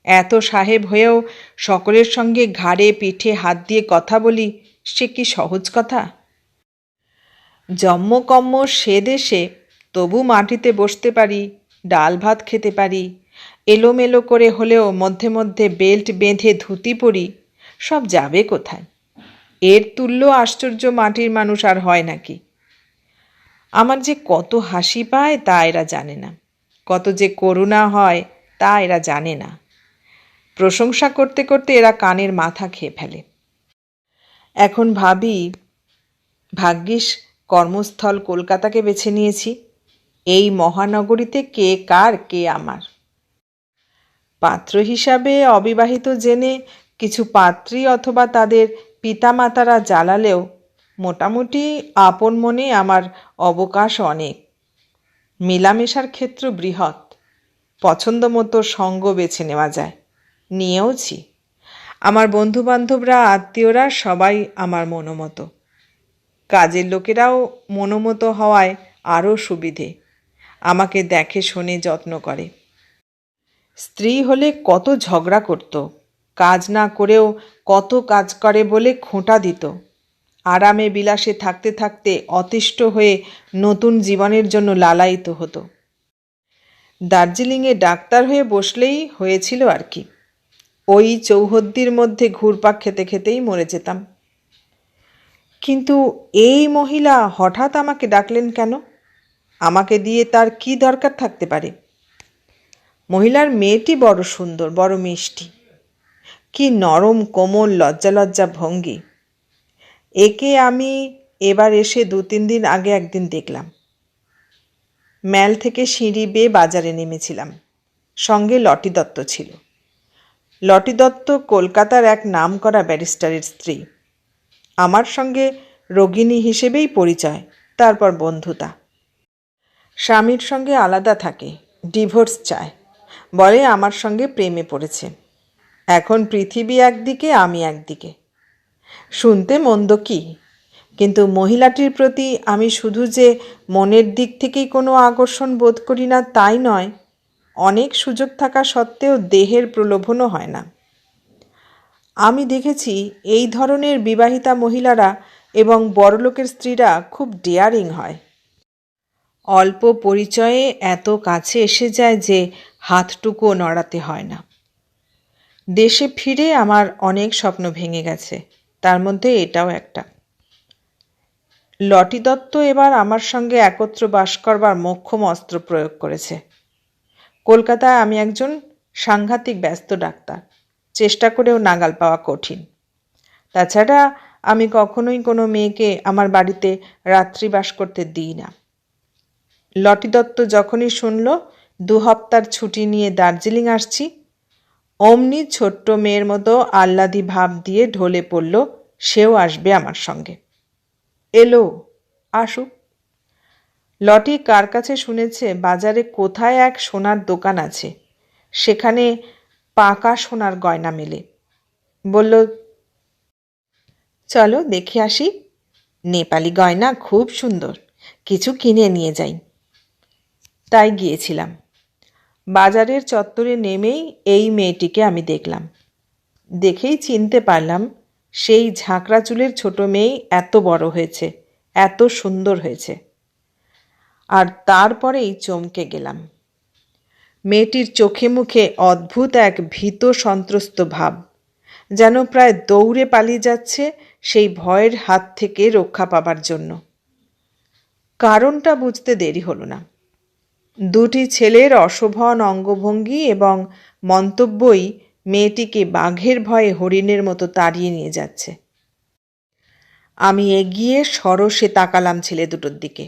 এত সাহেব হয়েও সকলের সঙ্গে ঘাড়ে পিঠে হাত দিয়ে কথা বলি, সে কি সহজ কথা? জম্মকম্ম সে দেশে, তবু মাটিতে বসতে পারি, ডাল ভাত খেতে পারি, এলোমেলো করে হলেও মধ্যে মধ্যে বেল্ট বেঁধে ধুতি পরি, সব যাবে কোথায়? এর তুল্য আশ্চর্য মাটির মানুষ আর হয় নাকি? আমার যে কত হাসি পায় তা এরা জানে না, কত যে করুণা হয় তা এরা জানে না। প্রশংসা করতে করতে এরা কানের মাথা খেয়ে ফেলে। এখন ভাবি, ভাগ্যিস কর্মস্থল কলকাতাকে বেছে নিয়েছি। এই মহানগরীতে কে কার কে আমার। পাত্র হিসাবে অবিবাহিত জেনে কিছু পাত্রী অথবা তাদের পিতামাতারা জ্বালালেও মোটামুটি আপন মনে আমার অবকাশ অনেক। মেলামেশার ক্ষেত্র বৃহৎ, পছন্দ মতো সঙ্গ বেছে নেওয়া যায়, নিয়েওছি। আমার বন্ধুবান্ধবরা আত্মীয়রা সবাই আমার মনোমতো, কাজের লোকেরাও মনোমতো হওয়ায় আরও সুবিধে, আমাকে দেখে শোনে যত্ন করে। স্ত্রী হলে কত ঝগড়া করত, কাজ না করেও কত কাজ করে বলে খোঁটা দিত। আরামে বিলাসে থাকতে থাকতে অতিষ্ঠ হয়ে নতুন জীবনের জন্য লালায়িত হতো। দার্জিলিংয়ে ডাক্তার হয়ে বসলেই হয়েছিল আর কি। ওই চৌহদ্দির মধ্যে ঘুরপাক খেতে খেতেই মরে যেতাম। কিন্তু এই মহিলা হঠাৎ আমাকে ডাকলেন কেন? আমাকে দিয়ে তার কি দরকার থাকতে পারে? মহিলার মেয়েটি বড় সুন্দর, বড় মিষ্টি, কি নরম কোমল লজ্জা লজ্জা ভঙ্গি। একে আমি এবার এসে 2-3 দিন আগে একদিন দেখলাম। ম্যাল থেকে সিঁড়ি বেয়ে বাজারে নেমেছিলাম, সঙ্গে লটি দত্ত ছিল। লটি দত্ত কলকাতার এক নামকরা ব্যারিস্টারের স্ত্রী। আমার সঙ্গে রোগিণী হিসেবেই পরিচয়, তারপর বন্ধুতা। স্বামীর সঙ্গে আলাদা থাকে, ডিভোর্স চায়, বলে আমার সঙ্গে প্রেমে পড়েছে। এখন পৃথিবী একদিকে, আমি একদিকে। শুনতে মন্দ কি, কিন্তু মহিলাটির প্রতি আমি শুধু যে মনের দিক থেকেই কোনো আকর্ষণ বোধ করি না তাই নয়, অনেক সুযোগ থাকা সত্ত্বেও দেহের প্রলোভনও হয় না। আমি দেখেছি এই ধরনের বিবাহিতা মহিলারা এবং বড়লোকের স্ত্রীরা খুব ডেয়ারিং হয়। অল্প পরিচয়ে এত কাছে এসে যায় যে হাতটুকুও নড়াতে হয় না। দেশে ফিরে আমার অনেক স্বপ্ন ভেঙে গেছে, তার মধ্যে এটাও একটা। লটি দত্ত এবার আমার সঙ্গে একত্র বাস করবার মোক্ষম অস্ত্র প্রয়োগ করেছে। কলকাতায় আমি একজন সাংঘাতিক ব্যস্ত ডাক্তার, চেষ্টা করেও নাগাল পাওয়া কঠিন। তাছাড়া আমি কখনোই কোনো মেয়েকে আমার বাড়িতে রাত্রিবাস করতে দিই না। লটি দত্ত যখনই শুনল 2 হপ্তার ছুটি নিয়ে দার্জিলিং আসছি, অমনি ছোট্ট মেয়ের মতো আহ্লাদি ভাব দিয়ে ঢলে পড়ল সেও আসবে আমার সঙ্গে। এলো, আসুক। লটি কার কাছে শুনেছে বাজারে কোথায় এক সোনার দোকান আছে, সেখানে পাকা সোনার গয়না মেলে। বলল, চলো দেখে আসি, নেপালি গয়না খুব সুন্দর, কিছু কিনে নিয়ে যাই। তাই গিয়েছিলাম। বাজারের চত্বরে নেমেই এই মেয়েটিকে আমি দেখলাম। দেখেই চিনতে পারলাম সেই ঝাঁকড়া চুলের ছোট মেয়েই এত বড় হয়েছে, এত সুন্দর হয়েছে। আর তারপরেই চমকে গেলাম। মেয়েটির চোখে মুখে অদ্ভুত এক ভীত সন্ত্রস্ত ভাব, যেন প্রায় দৌড়ে পালিয়ে যাচ্ছে সেই ভয়ের হাত থেকে রক্ষা পাবার জন্য। কারণটা বুঝতে দেরি হলো না। দুটি ছেলের অশোভন অঙ্গভঙ্গি এবং মন্তব্যই মেয়েটিকে বাঘের ভয়ে হরিণের মতো তাড়িয়ে নিয়ে যাচ্ছে। আমি এগিয়ে সরসে তাকালাম ছেলে দুটোর দিকে।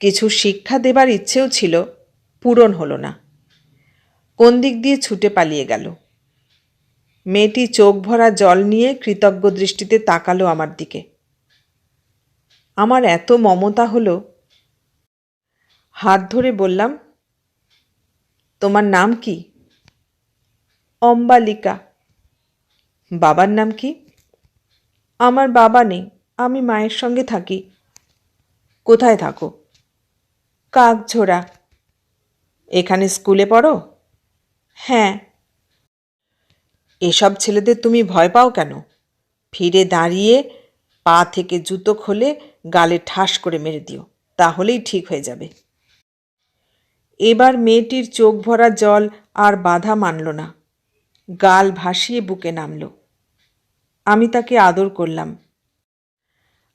কিছু শিক্ষা দেবার ইচ্ছেও ছিল, পূরণ হলো না। কোন দিক দিয়ে ছুটে পালিয়ে গেল। মেয়েটি চোখ ভরা জল নিয়ে কৃতজ্ঞ দৃষ্টিতে তাকালো আমার দিকে। আমার এত মমতা হলো, হাত ধরে বললাম, তোমার নাম কি? অম্বালিকা। বাবার নাম কি? আমার বাবা নেই, আমি মায়ের সঙ্গে থাকি। কোথায় থাকো? কাকঝোড়া। এখানে স্কুলে পড়ো? হ্যাঁ। এসব ছেলেদের তুমি ভয় পাও কেন? ফিরে দাঁড়িয়ে পা থেকে জুতো খুলে গালে ঠাস করে মেরে দিও, তাহলেই ঠিক হয়ে যাবে। এবার মেয়েটির চোখ ভরা জল আর বাধা মানল না, গাল ভাসিয়ে বুকে নামল। আমি তাকে আদর করলাম।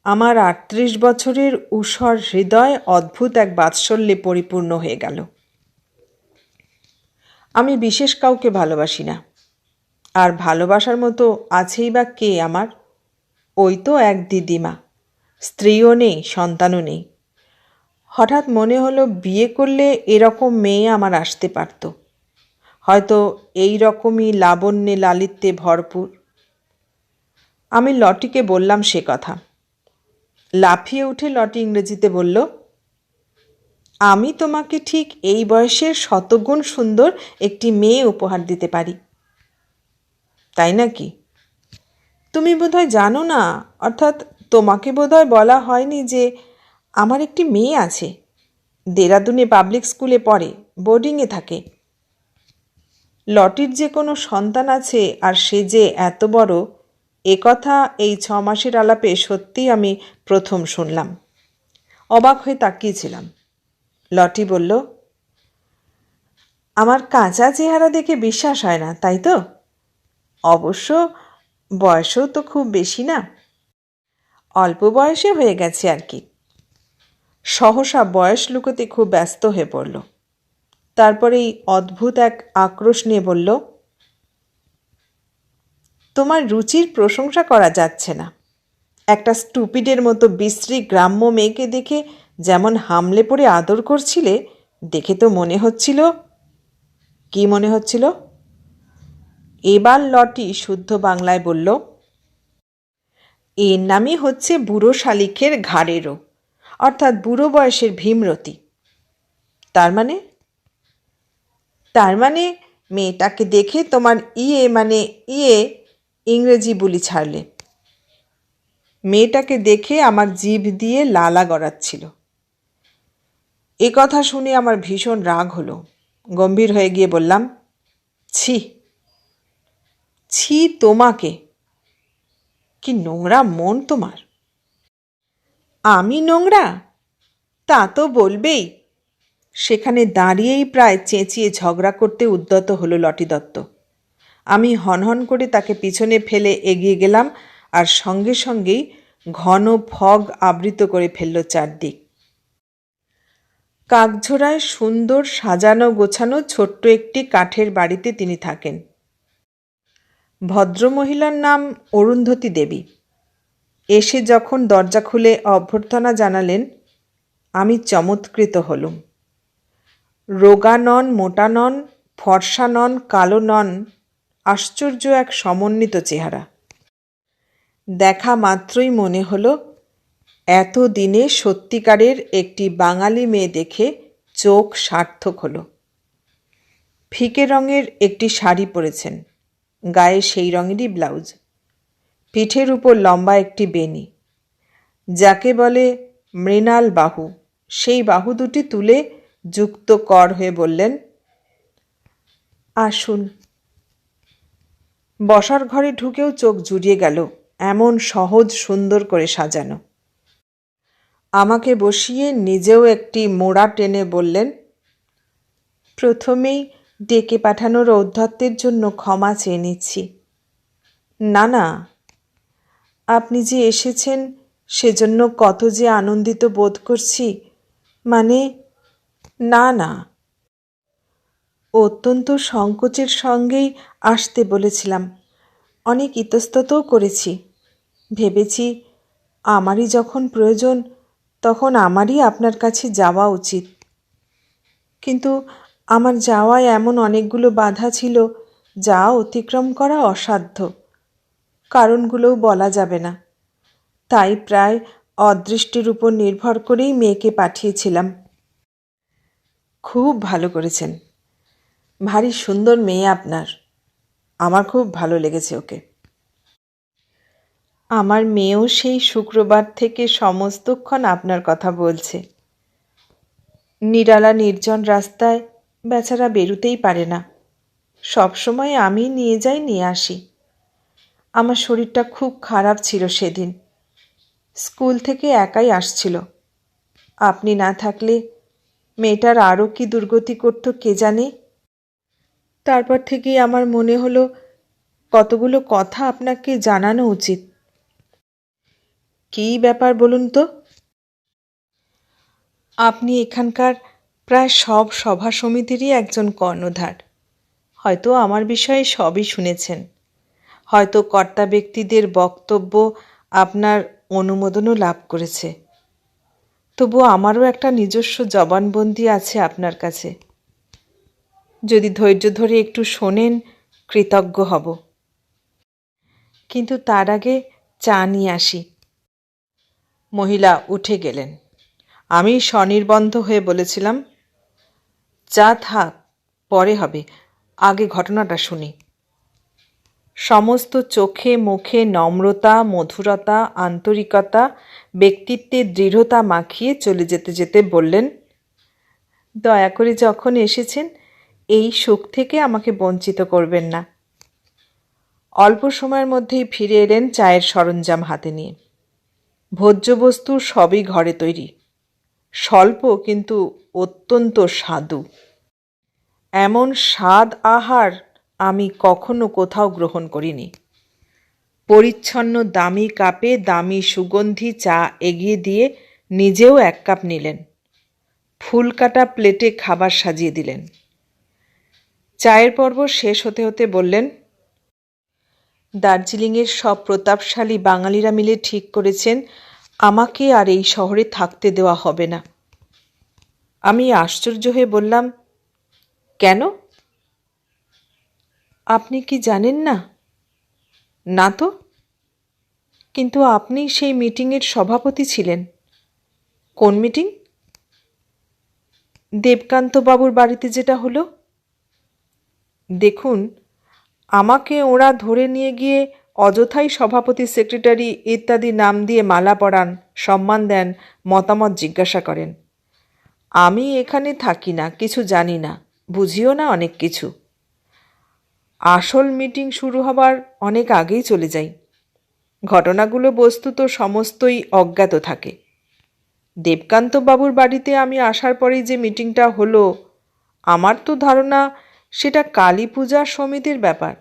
আমার ৩৮ বছরের ঊষর হৃদয় অদ্ভুত এক বাৎসল্যে পরিপূর্ণ হয়ে গেল। আমি বিশেষ কাউকে ভালোবাসি না, আর ভালোবাসার মতো আছেই বা কে আমার? ওই তো এক দিদিমা, স্ত্রীও নেই, সন্তানও নেই। হঠাৎ মনে হলো বিয়ে করলে এরকম মেয়ে আমার আসতে পারত, হয়তো এই রকমই লাবণ্যে লালিত্যে ভরপুর। আমি লটিকে বললাম সে কথা। লাফিয়ে উঠে লটি ইংরেজিতে বলল, আমি তোমাকে ঠিক এই বয়সের শতগুণ সুন্দর একটি মেয়ে উপহার দিতে পারি। তাই নাকি? তুমি বোধহয় জানো না, অর্থাৎ তোমাকে বোধহয় বলা হয়নি যে আমার একটি মেয়ে আছে, দেরাদুনে পাবলিক স্কুলে পড়ে, বোর্ডিংয়ে থাকে। লটির যে কোনো সন্তান আছে আর সে যে এত বড়, এ কথা এই ৬ মাসের আলাপে সত্যিই আমি প্রথম শুনলাম। অবাক হয়ে তাকিয়েছিলাম। লটি বলল, আমার কাঁচা চেহারা দেখে বিশ্বাস হয় না, তাই তো? অবশ্য বয়সও তো খুব বেশি না, অল্প বয়সে হয়ে গেছে আর কি। সহসা বয়স লুকোতে খুব ব্যস্ত হয়ে পড়ল। তারপরেই অদ্ভুত এক আক্রোশ নিয়ে বলল, তোমার রুচির প্রশংসা করা যাচ্ছে না। একটা স্টুপিডের মতো বিশ্রী গ্রাম্য মেয়েকে দেখে যেমন হামলে পড়ে আদর করছিলে, দেখে তো মনে হচ্ছিল। কি মনে হচ্ছিল? এবার লটি শুদ্ধ বাংলায় বলল, এর নামই হচ্ছে বুড়ো শালিখের ঘাড়েরও, অর্থাৎ বুড়ো বয়সের ভীমরতি। তার মানে? তার মানে মেয়েটাকে দেখে তোমার ইংরেজি বুলি ছাড়লে। মেয়েটাকে দেখে আমার জিভ দিয়ে লালা গড়াচ্ছিল। এ কথা শুনে আমার ভীষণ রাগ হলো। গম্ভীর হয়ে গিয়ে বললাম, ছি ছি তোমাকে, কি নোংরা মন তোমার। আমি নোংরা? তা তো বলবেই। সেখানে দাঁড়িয়েই প্রায় চেঁচিয়ে ঝগড়া করতে উদ্যত হলো লটি দত্ত। আমি হনহন করে তাকে পিছনে ফেলে এগিয়ে গেলাম, আর সঙ্গে সঙ্গেই ঘন ফগ আবৃত করে ফেলল চারদিক। কাকঝোড়ায় সুন্দর সাজানো গোছানো ছোট্ট একটি কাঠের বাড়িতে তিনি থাকেন। ভদ্রমহিলার নাম অরুন্ধতী দেবী। এসে যখন দরজা খুলে অভ্যর্থনা জানালেন, আমি চমৎকৃত হলুম। রোগা নন, মোটা নন, ফর্সা নন, কালো নন, আশ্চর্য এক সমন্বিত চেহারা। দেখা মাত্রই মনে হলো এত দিনে সত্যিকারের একটি বাঙালি মেয়ে দেখে চোখ সার্থক হলো। ফিকে রঙের একটি শাড়ি পরেছেন, গায়ে সেই রঙেরই ব্লাউজ, পিঠের উপর লম্বা একটি বেনি, যাকে বলে মৃণাল বাহু, সেই বাহু দুটি তুলে যুক্ত কর হয়ে বললেন, আসুন। বসার ঘরে ঢুকেও চোখ জুড়িয়ে গেল, এমন সহজ সুন্দর করে সাজানো। আমাকে বসিয়ে নিজেও একটি মোড়া টেনে বললেন, প্রথমেই ডেকে পাঠানোর ঔদ্ধত্যের জন্য ক্ষমা চেয়ে নিচ্ছি। না না, আপনি যে এসেছেন সেজন্য কত যে আনন্দিত বোধ করছি, মানে না না, অত্যন্ত সংকোচের সঙ্গেই আসতে বলেছিলাম। অনেক ইতস্ততও করেছি। ভেবেছি আমারই যখন প্রয়োজন তখন আমারই আপনার কাছে যাওয়া উচিত। কিন্তু আমার যাওয়ায় এমন অনেকগুলো বাধা ছিল যা অতিক্রম করা অসাধ্য। কারণগুলোও বলা যাবে না। তাই প্রায় অদৃষ্টের উপর নির্ভর করেই মেয়েকে পাঠিয়েছিলাম। খুব ভালো করেছেন। ভারী সুন্দর মেয়ে আপনার। আমার খুব ভালো লেগেছে ওকে। আমার মেয়েও সেই শুক্রবার থেকে সমস্তক্ষণ আপনার কথা বলছে। নিরালা নির্জন রাস্তায় বেচারা বেরুতেই পারে না। সবসময় আমি নিয়ে যাই নিয়ে আসি। আমার শরীরটা খুব খারাপ ছিল সেদিন। স্কুল থেকে একাই আসছিল। আপনি না থাকলে মেয়েটার আরও কি দুর্গতি করত কে জানে। তারপর থেকেই আমার মনে হলো কতগুলো কথা আপনাকে জানানো উচিত। কী ব্যাপার বলুন তো? আপনি এখানকার প্রায় সব সভা সমিতিরই একজন কর্ণধার। হয়তো আমার বিষয়ে সবই শুনেছেন। হয়তো কর্তা ব্যক্তিদের বক্তব্য আপনার অনুমোদনও লাভ করেছে। তবু আমারও একটা নিজস্ব জবানবন্দি আছে আপনার কাছে। যদি ধৈর্য ধরে একটু শোনেন কৃতজ্ঞ হব। কিন্তু তার আগে চা নিয়ে আসি। মহিলা উঠে গেলেন। আমি স্বনির্বন্ধ হয়ে বলেছিলাম, চা থাক, পরে হবে, আগে ঘটনাটা শুনি। সমস্ত চোখে মুখে নম্রতা, মধুরতা, আন্তরিকতা, ব্যক্তিত্বের দৃঢ়তা মাখিয়ে চলে যেতে যেতে বললেন, দয়া করে যখন এসেছেন এই সুখ থেকে আমাকে বঞ্চিত করবেন না। অল্প সময়ের মধ্যেই ফিরে এলেন চায়ের সরঞ্জাম হাতে নিয়ে। ভোজ্যবস্তু সবই ঘরে তৈরি। স্বল্প কিন্তু অত্যন্ত স্বাদু। এমন স্বাদ আহার আমি কখনো কোথাও গ্রহণ করিনি। পরিচ্ছন্ন দামি কাপে দামি সুগন্ধি চা এগিয়ে দিয়ে নিজেও এক কাপ নিলেন। ফুল কাটা প্লেটে খাবার সাজিয়ে দিলেন। চায়ের পর্ব শেষ হতে হতে বললেন, দার্জিলিংয়ের সব প্রতাপশালী বাঙালিরা মিলে ঠিক করেছেন আমাকে আর এই শহরে থাকতে দেওয়া হবে না। আমি আশ্চর্য হয়ে বললাম, কেন? আপনি কি জানেন না? না তো। কিন্তু আপনি সেই মিটিংয়ের সভাপতি ছিলেন। কোন মিটিং? দেবকান্তবাবুর বাড়িতে যেটা হলো। দেখুন, আমাকে ওরা ধরে নিয়ে গিয়ে অযথাই সভাপতি, সেক্রেটারি ইত্যাদি নাম দিয়ে মালা পরান, সম্মান দেন, মতামত জিজ্ঞাসা করেন। আমি এখানে থাকি না, কিছু জানি না, বুঝিও না অনেক কিছু। আসল মিটিং শুরু হবার অনেক আগেই চলে যাই। ঘটনাগুলো বস্তুত সমস্তই অজ্ঞাত থাকে। দেবকান্তবাবুর বাড়িতে আমি আসার পরেই যে মিটিংটা হলো, আমার তো ধারণা সেটা কালী পূজা সমিতির ব্যাপার।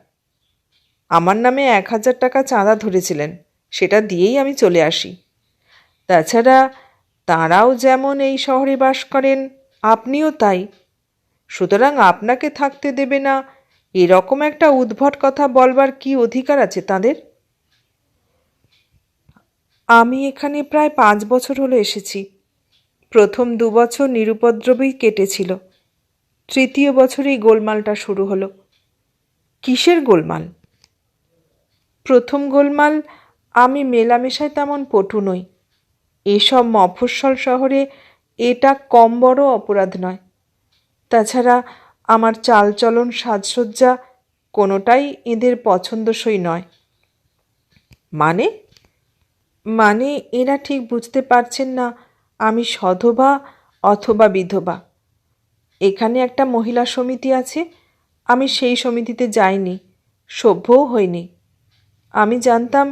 আমার নামে 1000 টাকা চাঁদা ধরেছিলেন, সেটা দিয়েই আমি চলে আসি। তাছাড়া তাঁরাও যেমন এই শহরে বাস করেন, আপনিও তাই। সুতরাং আপনাকে থাকতে দেবে না এরকম একটা উদ্ভট কথা বলবার কি অধিকার আছে তাদের? আমি এখানে প্রায় 5 বছর হলো এসেছি। প্রথম 2 বছর নিরুপদ্রবেই কেটেছিল। তৃতীয় বছরেই গোলমালটা শুরু হলো। কিসের গোলমাল? প্রথম গোলমাল, আমি মেলামেশায় তেমন পটু নই। এসব মফস্বল শহরে এটা কম বড় অপরাধ নয়। তাছাড়া আমার চালচলন, সাজসজ্জা কোনোটাই এদের পছন্দসই নয়। মানে? মানে এরা ঠিক বুঝতে পারছেন না আমি সধবা অথবা বিধবা। এখানে একটা মহিলা সমিতি আছে, আমি সেই সমিতিতে যাইনি, সভ্যও হইনি। আমি জানতাম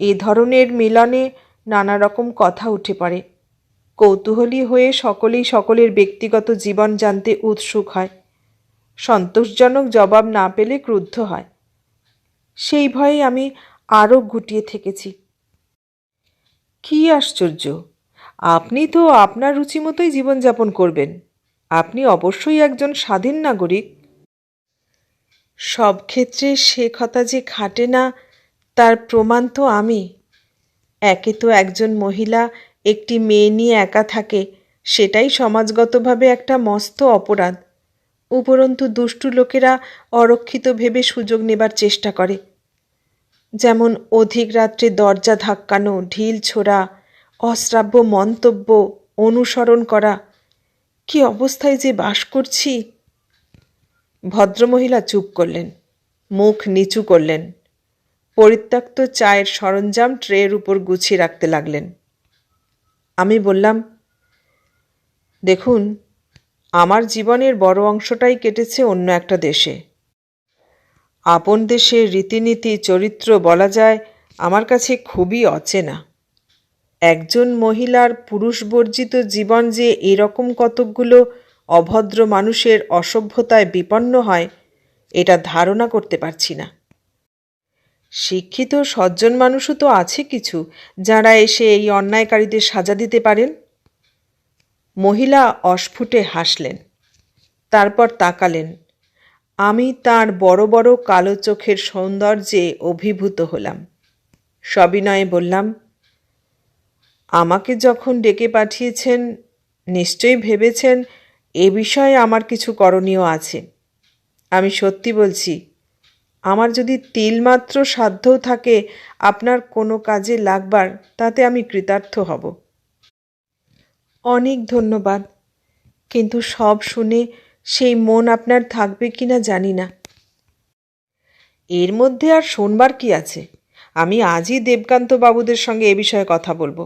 এ ধরনের মিলনে নানা রকম কথা উঠে পড়ে। কৌতূহলী হয়ে সকলেই সকলের ব্যক্তিগত জীবন জানতে উৎসুক হয়। সন্তোষজনক জবাব না পেলে ক্রুদ্ধ হয়। সেই ভয়ে আমি আরও গুটিয়ে থেকেছি। কী আশ্চর্য! আপনি তো আপনার রুচি মতোই জীবনযাপন করবেন। আপনি অবশ্যই একজন স্বাধীন নাগরিক। সব ক্ষেত্রে সে কথা যে খাটে না তার প্রমাণ তো আমি। একে তো একজন মহিলা একটি মেয়ে নিয়ে একা থাকে, সেটাই সমাজগতভাবে একটা মস্ত অপরাধ। উপরন্তু দুষ্টু লোকেরা অরক্ষিত ভেবে সুযোগ নেবার চেষ্টা করে, যেমন অধিক রাত্রে দরজা ধাক্কানো, ঢিল ছোড়া, অশ্রাব্য মন্তব্য, অনুসরণ করা। কি অবস্থায় যে বাস করছি। ভদ্রমহিলা চুপ করলেন, মুখ নিচু করলেন, পরিত্যক্ত চায়ের সরঞ্জাম ট্রের উপর গুছিয়ে রাখতে লাগলেন। আমি বললাম, দেখুন, আমার জীবনের বড় অংশটাই কেটেছে অন্য একটা দেশে। আপন দেশের রীতিনীতি চরিত্র বলা যায় আমার কাছে খুবই অচেনা। একজন মহিলার পুরুষবর্জিত জীবন যে এরকম কতকগুলো অভদ্র মানুষের অসভ্যতায় বিপন্ন হয়, এটা ধারণা করতে পারছি না। শিক্ষিত সজ্জন মানুষও তো আছে কিছু, যারা এসে এই অন্যায়কারীদের সাজা দিতে পারেন। মহিলা অস্ফুটে হাসলেন, তারপর তাকালেন। আমি তার বড় বড় কালো চোখের সৌন্দর্যে অভিভূত হলাম। সবিনয়ে বললাম, আমাকে যখন ডেকে পাঠিয়েছেন নিশ্চয়ই ভেবেছেন এ বিষয়ে আমার কিছু করণীয় আছে। আমি সত্যি বলছি, আমার যদি তিলমাত্র সাধ্যও থাকে আপনার কোনো কাজে লাগবার, তাতে আমি কৃতার্থ হব। অনেক ধন্যবাদ, কিন্তু সব শুনে সেই মন আপনার থাকবে কিনা জানি না। এর মধ্যে আর শোনবার কি আছে? আমি আজই দেবকান্ত বাবুদের সঙ্গে এ বিষয়ে কথা বলবো।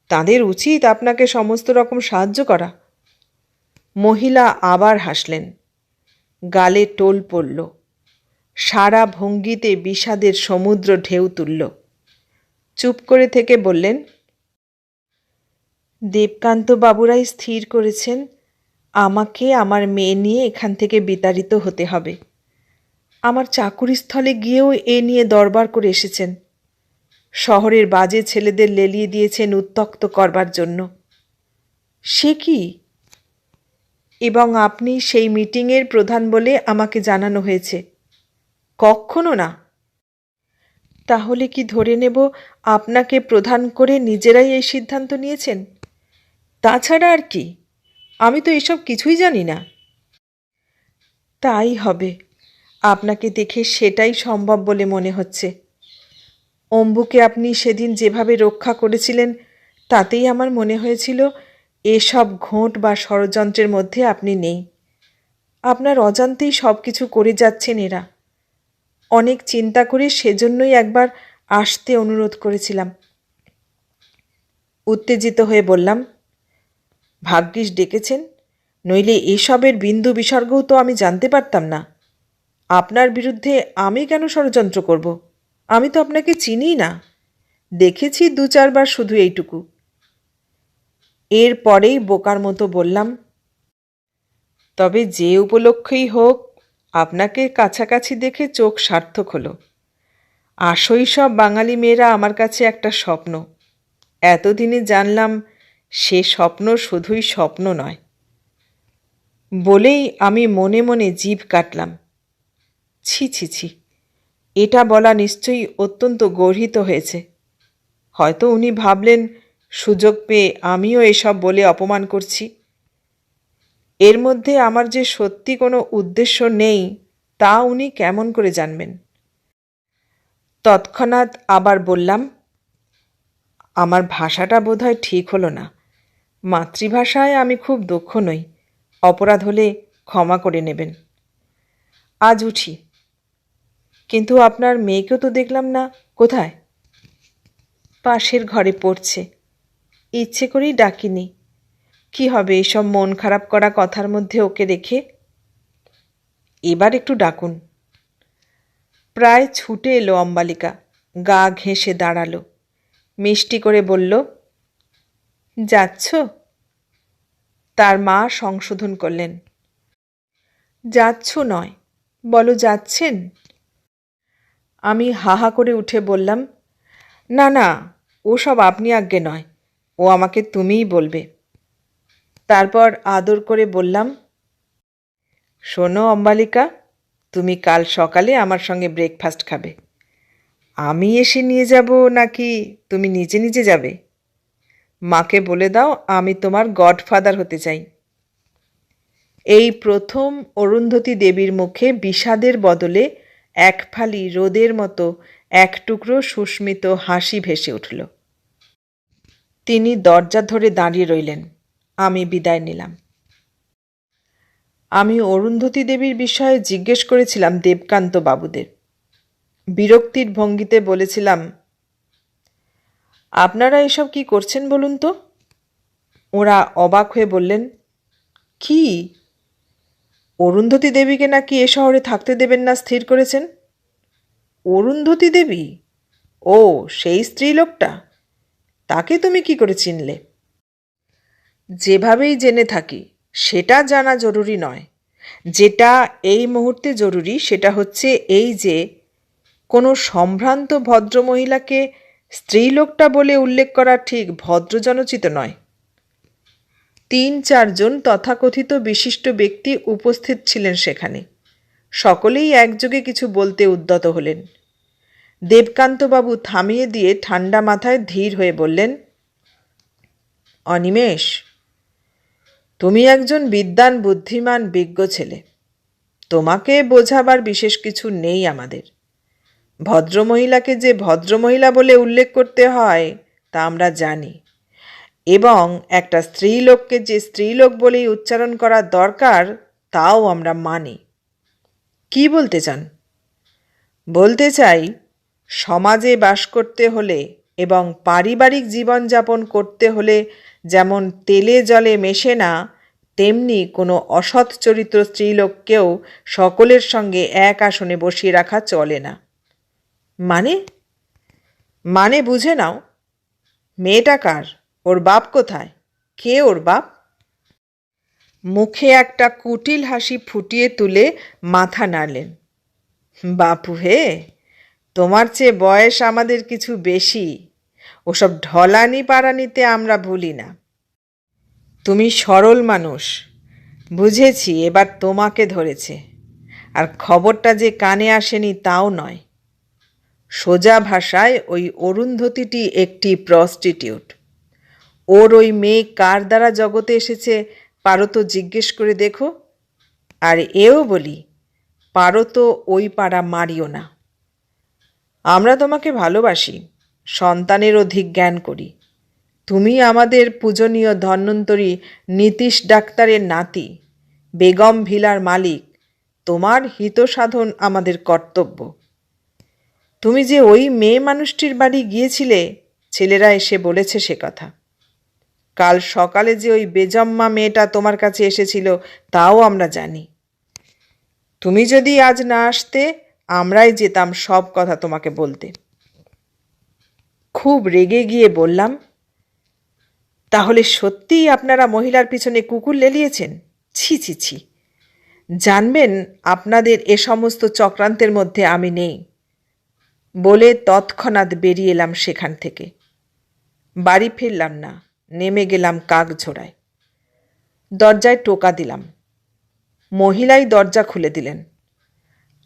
তাদের উচিত আপনাকে সমস্ত রকম সাহায্য করা। মহিলা আবার হাসলেন, গালে টোল পড়ল, সারা ভঙ্গিতে বিষাদের সমুদ্র ঢেউ তুলল। চুপ করে থেকে বললেন, দেবকান্ত বাবুরাই স্থির করেছেন আমাকে আমার মেয়ে নিয়ে এখান থেকে বিতাড়িত হতে হবে। আমার চাকুরিস্থলে গিয়েও এ নিয়ে দরবার করে এসেছেন। শহরের বাজে ছেলেদের লেলিয়ে দিয়েছেন উত্ত্যক্ত করবার জন্য। সে কি? এবং আপনি সেই মিটিংয়ের প্রধান বলে আমাকে জানানো হয়েছে। কখনো না। তাহলে কি ধরে নেব আপনাকে প্রধান করে নিজেরাই এই সিদ্ধান্ত নিয়েছেন? তাছাড়া আর কি, আমি তো এসব কিছুই জানি না। তাই হবে, আপনাকে দেখে সেটাই সম্ভব বলে মনে হচ্ছে। অম্বুকে আপনি সেদিন যেভাবে রক্ষা করেছিলেন, তাতেই আমার মনে হয়েছিল এসব ঘোঁট বা ষড়যন্ত্রের মধ্যে আপনি নেই। আপনার অজান্তেই সব কিছু করে যাচ্ছেন এরা। অনেক চিন্তা করে সেজন্যই একবার আসতে অনুরোধ করেছিলাম। উত্তেজিত হয়ে বললাম, ভাগ্যিস ডেকেছেন, নইলে এসবের বিন্দু বিসর্গও তো আমি জানতে পারতাম না। আপনার বিরুদ্ধে আমি কেন ষড়যন্ত্র করব? আমি তো আপনাকে চিনিই না। দেখেছি 2-4 বার, শুধু এইটুকু। এর পরেই বোকার মতো বললাম, তবে যে উপলক্ষেই হোক, আপনাকে কাছাকাছি দেখে চোখ সার্থক হলো। আসই সব বাঙালি মেয়েরা আমার কাছে একটা স্বপ্ন। এতদিনে জানলাম সে স্বপ্ন শুধুই স্বপ্ন নয়। বলেই আমি মনে মনে জিভ কাটলাম। ছি ছি ছি, এটা বলা নিশ্চয়ই অত্যন্ত গর্হিত হয়েছে। হয়তো উনি ভাবলেন সুযোগ পেয়ে আমিও এসব বলে অপমান করছি। এর মধ্যে আমার যে সত্যি কোনো উদ্দেশ্য নেই তা উনি কেমন করে জানবেন? তৎক্ষণাৎ আবার বললাম, আমার ভাষাটা বোধহয় ঠিক হলো না। মাতৃভাষায় আমি খুব দক্ষ নই। অপরাধ হলে ক্ষমা করে নেবেন। আজ উঠি। কিন্তু আপনার মেয়েকেও তো দেখলাম না। কোথায়? পাশের ঘরে পড়ছে। ইচ্ছে করেই ডাকিনি। কি হবে এসব মন খারাপ করা কথার মধ্যে ওকে রেখে? এবার একটু ডাকুন। প্রায় ছুটে এলো অম্বালিকা, গা ঘেঁষে দাঁড়ালো, মিষ্টি করে বলল, যাচ্ছ? তার মা সংশোধন করলেন, যাচ্ছ নয়, বলো যাচ্ছেন। আমি হাহা করে উঠে বললাম, না না, ও সব আপনি আজ্ঞে নয়, ও আমাকে তুমিই বলবে। তারপর আদর করে বললাম, শোনো অম্বালিকা, তুমি কাল সকালে আমার সঙ্গে ব্রেকফাস্ট খাবে। আমি এসে নিয়ে যাব নাকি তুমি নিজে নিজে যাবে? মাকে বলে দাও আমি তোমার গডফাদার হতে চাই। এই প্রথম অরুন্ধতী দেবীর মুখে বিষাদের বদলে এক ফালি রোদের মতো এক টুকরো সুস্মিত হাসি ভেসে উঠল। তিনি দরজা ধরে দাঁড়িয়ে রইলেন। আমি বিদায় নিলাম। আমি অরুন্ধতী দেবীর বিষয়ে জিজ্ঞেস করেছিলাম দেবকান্ত বাবুদের। বিরক্তির ভঙ্গিতে বলেছিলাম, আপনারা এসব কি করছেন বলুন তো? ওরা অবাক হয়ে বললেন, কি? অরুন্ধতী দেবীকে নাকি এ শহরে থাকতে দেবেন না স্থির করেছেন। অরুন্ধতী দেবী? ও, সেই স্ত্রীলোকটা? তাকে তুমি কি করে চিনলে? যেভাবেই জেনে থাকি সেটা জানা জরুরি নয়। যেটা এই মুহূর্তে জরুরি সেটা হচ্ছে এই যে কোনো সম্ভ্রান্ত ভদ্রমহিলাকে স্ত্রীলোকটা বলে উল্লেখ করা ঠিক ভদ্রজনোচিত নয়। ৩-৪ জন তথাকথিত বিশিষ্ট ব্যক্তি উপস্থিত ছিলেন সেখানে। সকলেই একযোগে কিছু বলতে উদ্যত হলেন। দেবকান্তবাবু থামিয়ে দিয়ে ঠান্ডা মাথায় ধীর হয়ে বললেন, অনিমেষ, তুমি একজন বিদ্বান বুদ্ধিমান বিজ্ঞ ছেলে। তোমাকে বোঝাবার বিশেষ কিছু নেই আমাদের। ভদ্রমহিলাকে যে ভদ্রমহিলা বলে উল্লেখ করতে হয় তা আমরা জানি, এবং একটা স্ত্রীলোককে যে স্ত্রীলোক বলেই উচ্চারণ করা দরকার তাও আমরা মানি। কি বলতে চান? বলতে চাই, সমাজে বাস করতে হলে এবং পারিবারিক জীবনযাপন করতে হলে যেমন তেলে জলে মেশে না, তেমনি কোনো অসৎ চরিত্র স্ত্রীলোককেও সকলের সঙ্গে এক আসনে বসিয়ে রাখা চলে না। মানে? মানে বুঝে নাও। মেয়েটা কার? ওর বাপ কোথায়? কে ওর বাপ? মুখে একটা কুটিল হাসি ফুটিয়ে তুলে মাথা নাড়লেন। বাপু হে, তোমার চেয়ে বয়স আমাদের কিছু বেশি। ওসব ঢলানি পাড়ানিতে আমরা ভুলি না। তুমি সরল মানুষ, বুঝেছি। এবার তোমাকে ধরেছে। আর খবরটা যে কানে আসেনি তাও নয়। সোজা ভাষায় ওই অরুন্ধতীটি একটি প্রস্টিটিউট। ওর ওই মেয়ে কার দ্বারা জগতে এসেছে পারো তো জিজ্ঞেস করে দেখো। আর এও বলি, পারো তো ওই পাড়া মারিও না। আমরা তোমাকে ভালোবাসি, সন্তানের অধিক জ্ঞান করি। তুমি আমাদের পূজনীয় ধন্বন্তরী নীতিশ ডাক্তারের নাতি, বেগম ভিলার মালিক। তোমার হিতসাধন আমাদের কর্তব্য। তুমি যে ওই মেয়ে মানুষটির বাড়ি গিয়েছিলে, ছেলেরা এসে বলেছে সে কথা। কাল সকালে যে ওই বেজম্মা মেয়েটা তোমার কাছে এসেছিল তাও আমরা জানি। তুমি যদি আজ না আসতে আমরাই যেতাম সব কথা তোমাকে বলতে। খুব রেগে গিয়ে বললাম, তাহলে সত্যিই আপনারা মহিলার পিছনে কুকুর লেলিয়েছেন? ছি ছি ছি! জানবেন আপনাদের এ সমস্ত চক্রান্তের মধ্যে আমি নেই। বলে তৎক্ষণাৎ বেরিয়ে এলাম সেখান থেকে। বাড়ি ফিরলাম না, নেমে গেলাম কাকঝোড়ায়। দরজায় টোকা দিলাম। মহিলাই দরজা খুলে দিলেন।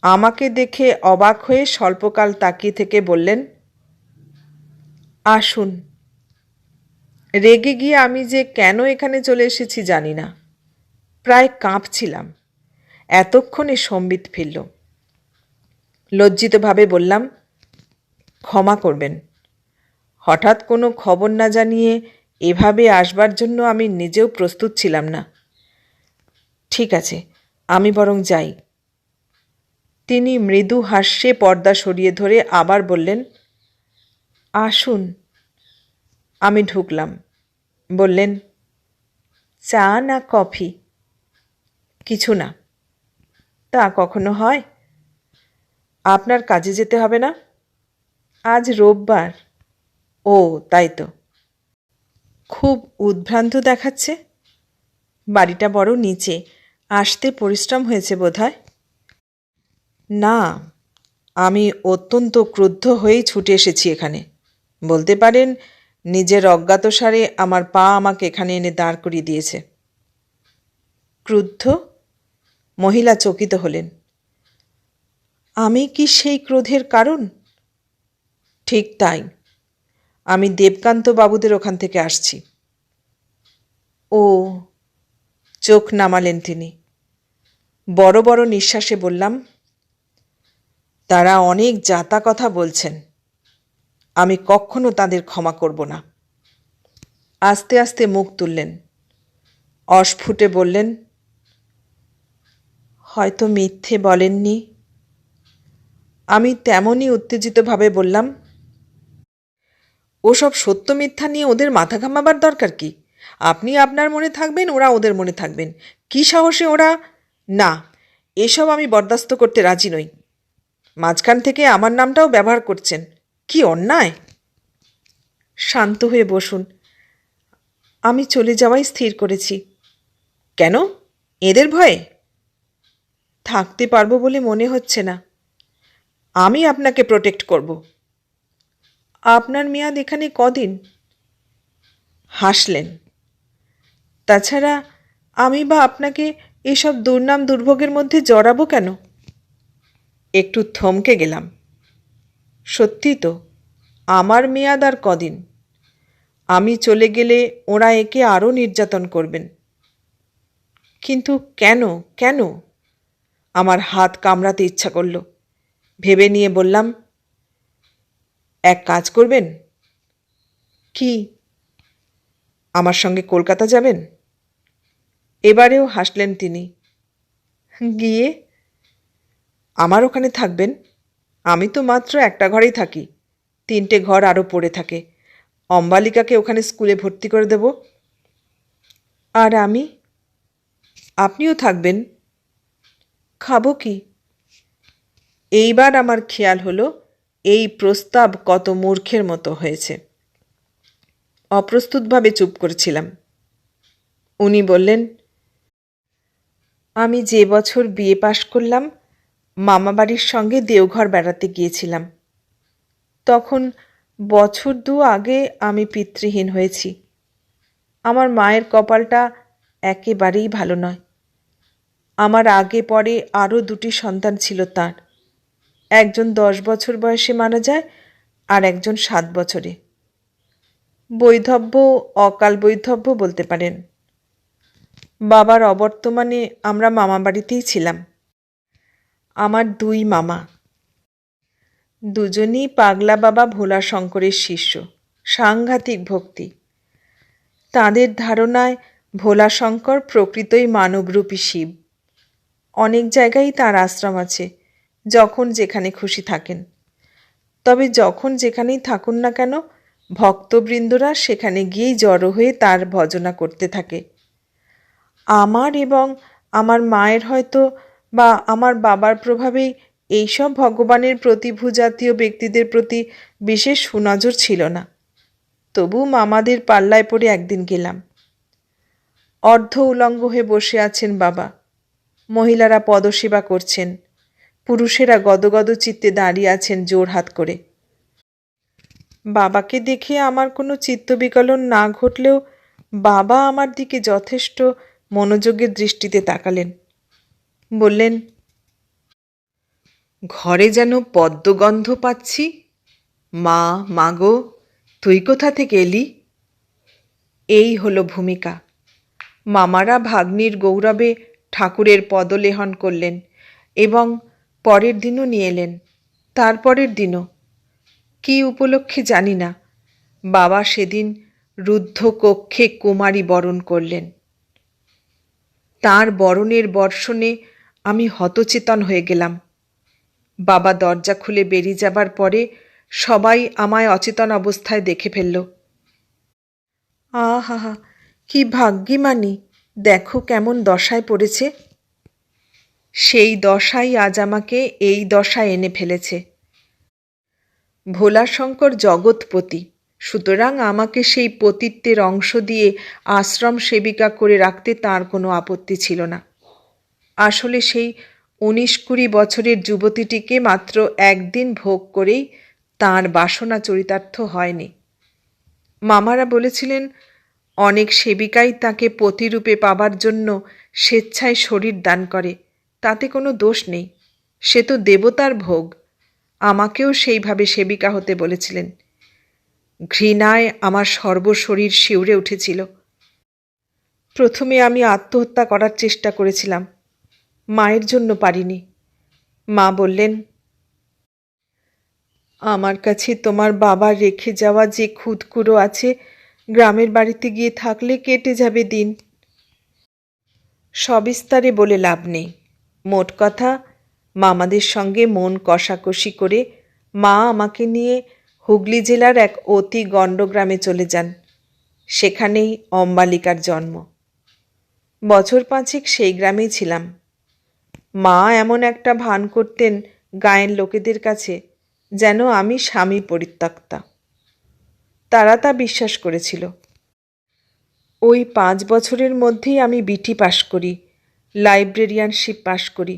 আমাকে দেখে অবাক হয়ে স্বল্পকাল তাকিয়ে থেকে বললেন, আসুন। রেগে গিয়ে আমি যে কেন এখানে চলে এসেছি জানি না। প্রায় কাঁপছিলাম। এতক্ষণে সম্বিত ফিরল। লজ্জিতভাবে বললাম, ক্ষমা করবেন। হঠাৎ কোনো খবর না জানিয়ে এভাবে আসবার জন্য আমি নিজেও প্রস্তুত ছিলাম না। ঠিক আছে, আমি বরং যাই। তিনি মৃদু হাস্যে পর্দা সরিয়ে ধরে আবার বললেন, আসুন। আমি ঢুকলাম। বললেন, চা না কফি? কিছু না। তা কখনো হয়? আপনার কাজে যেতে হবে না? আজ রোববার। ও, তাই তো। খুব উদ্ভ্রান্ত দেখাচ্ছে। বাড়িটা বড় নিচে, আসতে পরিশ্রম হয়েছে বোধহয়। না, আমি অত্যন্ত ক্রুদ্ধ হয়েই ছুটে এসেছি এখানে। বলতে পারেন নিজের অজ্ঞাতসারে আমার পা আমাকে এখানে এনে দাঁড় করিয়ে দিয়েছে। ক্রুদ্ধ? মহিলা চকিত হলেন। আমি কি সেই ক্রোধের কারণ? ঠিক তাই। আমি দেবকান্ত বাবুদের ওখান থেকে আসছি। ও, চোখ নামালেন তিনি। বড় বড় নিঃশ্বাসে বললাম, তারা অনেক যাতা কথা বলছেন, আমি কখনো তাদের ক্ষমা করব না। আস্তে আস্তে মুখ তুললেন, অস্ফুটে বললেন, হয়তো মিথ্যে বলেননি। আমি তেমনই উত্তেজিতভাবে বললাম, ওসব সত্য মিথ্যা নিয়ে ওদের মাথা ঘামাবার দরকার কি? আপনি আপনার মনে থাকবেন, ওরা ওদের মনে থাকবেন। কি সাহসে ওরা? না, এসব আমি বরদাস্ত করতে রাজি নই। মাঝখান থেকে আমার নামটাও ব্যবহার করছেন, কি অন্যায়! শান্ত হয়ে বসুন। আমি চলে যাওয়াই স্থির করেছি। কেন? এদের ভয়ে? থাকতে পারবো বলে মনে হচ্ছে না। আমি আপনাকে প্রোটেক্ট করব। আপনার মেয়াদ এখানে কদিন? হাসলেন। তাছাড়া আমি বা আপনাকে এসব দুর্নাম দুর্ভোগের মধ্যে জড়াবো কেন? একটু থমকে গেলাম। সত্যি তো, আমার মেয়াদ আর কদিন। আমি চলে গেলে ওরা একে আরও নির্যাতন করবেন। কিন্তু কেন কেন? আমার হাত কামড়াতে ইচ্ছা করল। ভেবে নিয়ে বললাম, এক কাজ করবেন? কি? আমার সঙ্গে কলকাতা যাবেন? এবারেও হাসলেন তিনি। গিয়ে? আমার ওখানে থাকবেন? আমি তো মাত্র একটা ঘরেই থাকি, 3টে ঘর আরও পড়ে থাকে। অম্বালিকাকে ওখানে স্কুলে ভর্তি করে দেব। আর আমি? আপনিও থাকবেন। খাবো কি? এইবার আমার খেয়াল হলো এই প্রস্তাব কত মূর্খের মতো হয়েছে। অপ্রস্তুতভাবে চুপ করেছিলাম। উনি বললেন, আমি যে বছর বিএ পাশ করলাম, মামাবাড়ির সঙ্গে দেওঘর বেড়াতে গিয়েছিলাম। তখন বছর 2 আগে আমি পিতৃহীন হয়েছি। আমার মায়ের কপালটা একেবারেই ভালো নয়। আমার আগে পরে আরও 2টি সন্তান ছিল তার। একজন 10 বছর বয়সে মারা যায়, আর একজন 7 বছরে। বৈধব্য, অকাল বৈধব্য বলতে পারেন। বাবার অবর্তমানে আমরা মামাবাড়িতেই ছিলাম। আমার 2 মামা, দুজনই পাগলা বাবা ভোলা শঙ্করের শিষ্য। সাংঘাতিক ভক্তি। তাঁদের ধারণায় ভোলা শঙ্কর প্রকৃতই মানবরূপী শিব। অনেক জায়গায় তাঁর আশ্রম আছে, যখন যেখানে খুশি থাকেন। তবে যখন যেখানেই থাকুন না কেন, ভক্তবৃন্দরা সেখানে গিয়েই জড়ো হয়ে তার ভজনা করতে থাকে। আমার এবং আমার মায়ের হয়তো বা আমার বাবার প্রভাবেই এইসব ভগবানের প্রতিভূ জাতীয় ব্যক্তিদের প্রতি বিশেষ সুনজর ছিল না। তবু মামাদের পাল্লায় পড়ে একদিন গেলাম। অর্ধ উলঙ্গ হয়ে বসে আছেন বাবা। মহিলারা পদসেবা করছেন। পুরুষেরা গদগদ চিত্তে দাঁড়িয়ে আছেন জোর হাত করে। বাবাকে দেখে আমার কোনো চিত্তবিকলন না ঘটলেও বাবা আমার দিকে যথেষ্ট মনোযোগের দৃষ্টিতে তাকালেন। বললেন, ঘরে যেন পদ্মগন্ধ পাচ্ছি। মা, মাগো, তুই কোথা থেকে এলি? এই হলো ভূমিকা। মামারা ভাগ্নির গৌরবে ঠাকুরের পদলেহন করলেন এবং পরের দিনও নিয়ে এলেন। তারপরের দিনও, কি উপলক্ষে জানি না, বাবা সেদিন রুদ্ধ কক্ষে কুমারী বরণ করলেন। তাঁর বরণের বর্ষণে আমি হতচেতন হয়ে গেলাম। বাবা দরজা খুলে বেরিয়ে যাবার পরে সবাই আমায় অচেতন অবস্থায় দেখে ফেলল। আহা, কি ভাগ্যিমানী! দেখো কেমন দশায় পড়েছে। সেই দশাই আজ আমাকে এই দশায় এনে ফেলেছে। ভোলাশঙ্কর জগৎপতি, সুতরাং আমাকে সেই পতিত্বের অংশ দিয়ে আশ্রম সেবিকা করে রাখতে তার কোনো আপত্তি ছিল না। আসলে সেই 19-20 বছরের যুবতীটিকে মাত্র একদিন ভোগ করেই তাঁর বাসনা চরিতার্থ হয়নি। মামারা বলেছিলেন, অনেক সেবিকাই তাকে পতিরূপে পাবার জন্য স্বেচ্ছায় শরীর দান করে, তাতে কোনো দোষ নেই, সে তো দেবতার ভোগ। আমাকেও সেইভাবে সেবিকা হতে বলেছিলেন। ঘৃণায় আমার সর্বশরীর শিউরে উঠেছিল। প্রথমে আমি আত্মহত্যা করার চেষ্টা করেছিলাম, মায়ের জন্য পারিনি। মা বললেন, আমার কাছে তোমার বাবার রেখে যাওয়া যে খুদকুড়ো আছে, গ্রামের বাড়িতে গিয়ে থাকলে কেটে যাবে দিন। সবিস্তারে বলে লাভ নেই। মোট কথা, মামাদের সঙ্গে মন কষাকষি করে মা আমাকে নিয়ে হুগলি জেলার এক অতি গণ্ডগ্রামে চলে যান। সেখানেই অম্বালিকার জন্ম। বছর 5 সেই গ্রামেই ছিলাম। মা এমন একটা ভান করতেন গাঁয়ের লোকেদের কাছে, যেন আমি স্বামী পরিত্যক্তা। তারা তা বিশ্বাস করেছিল। ওই 5 বছরের মধ্যেই আমি বিটি পাশ করি, লাইব্রেরিয়ানশিপ পাশ করি,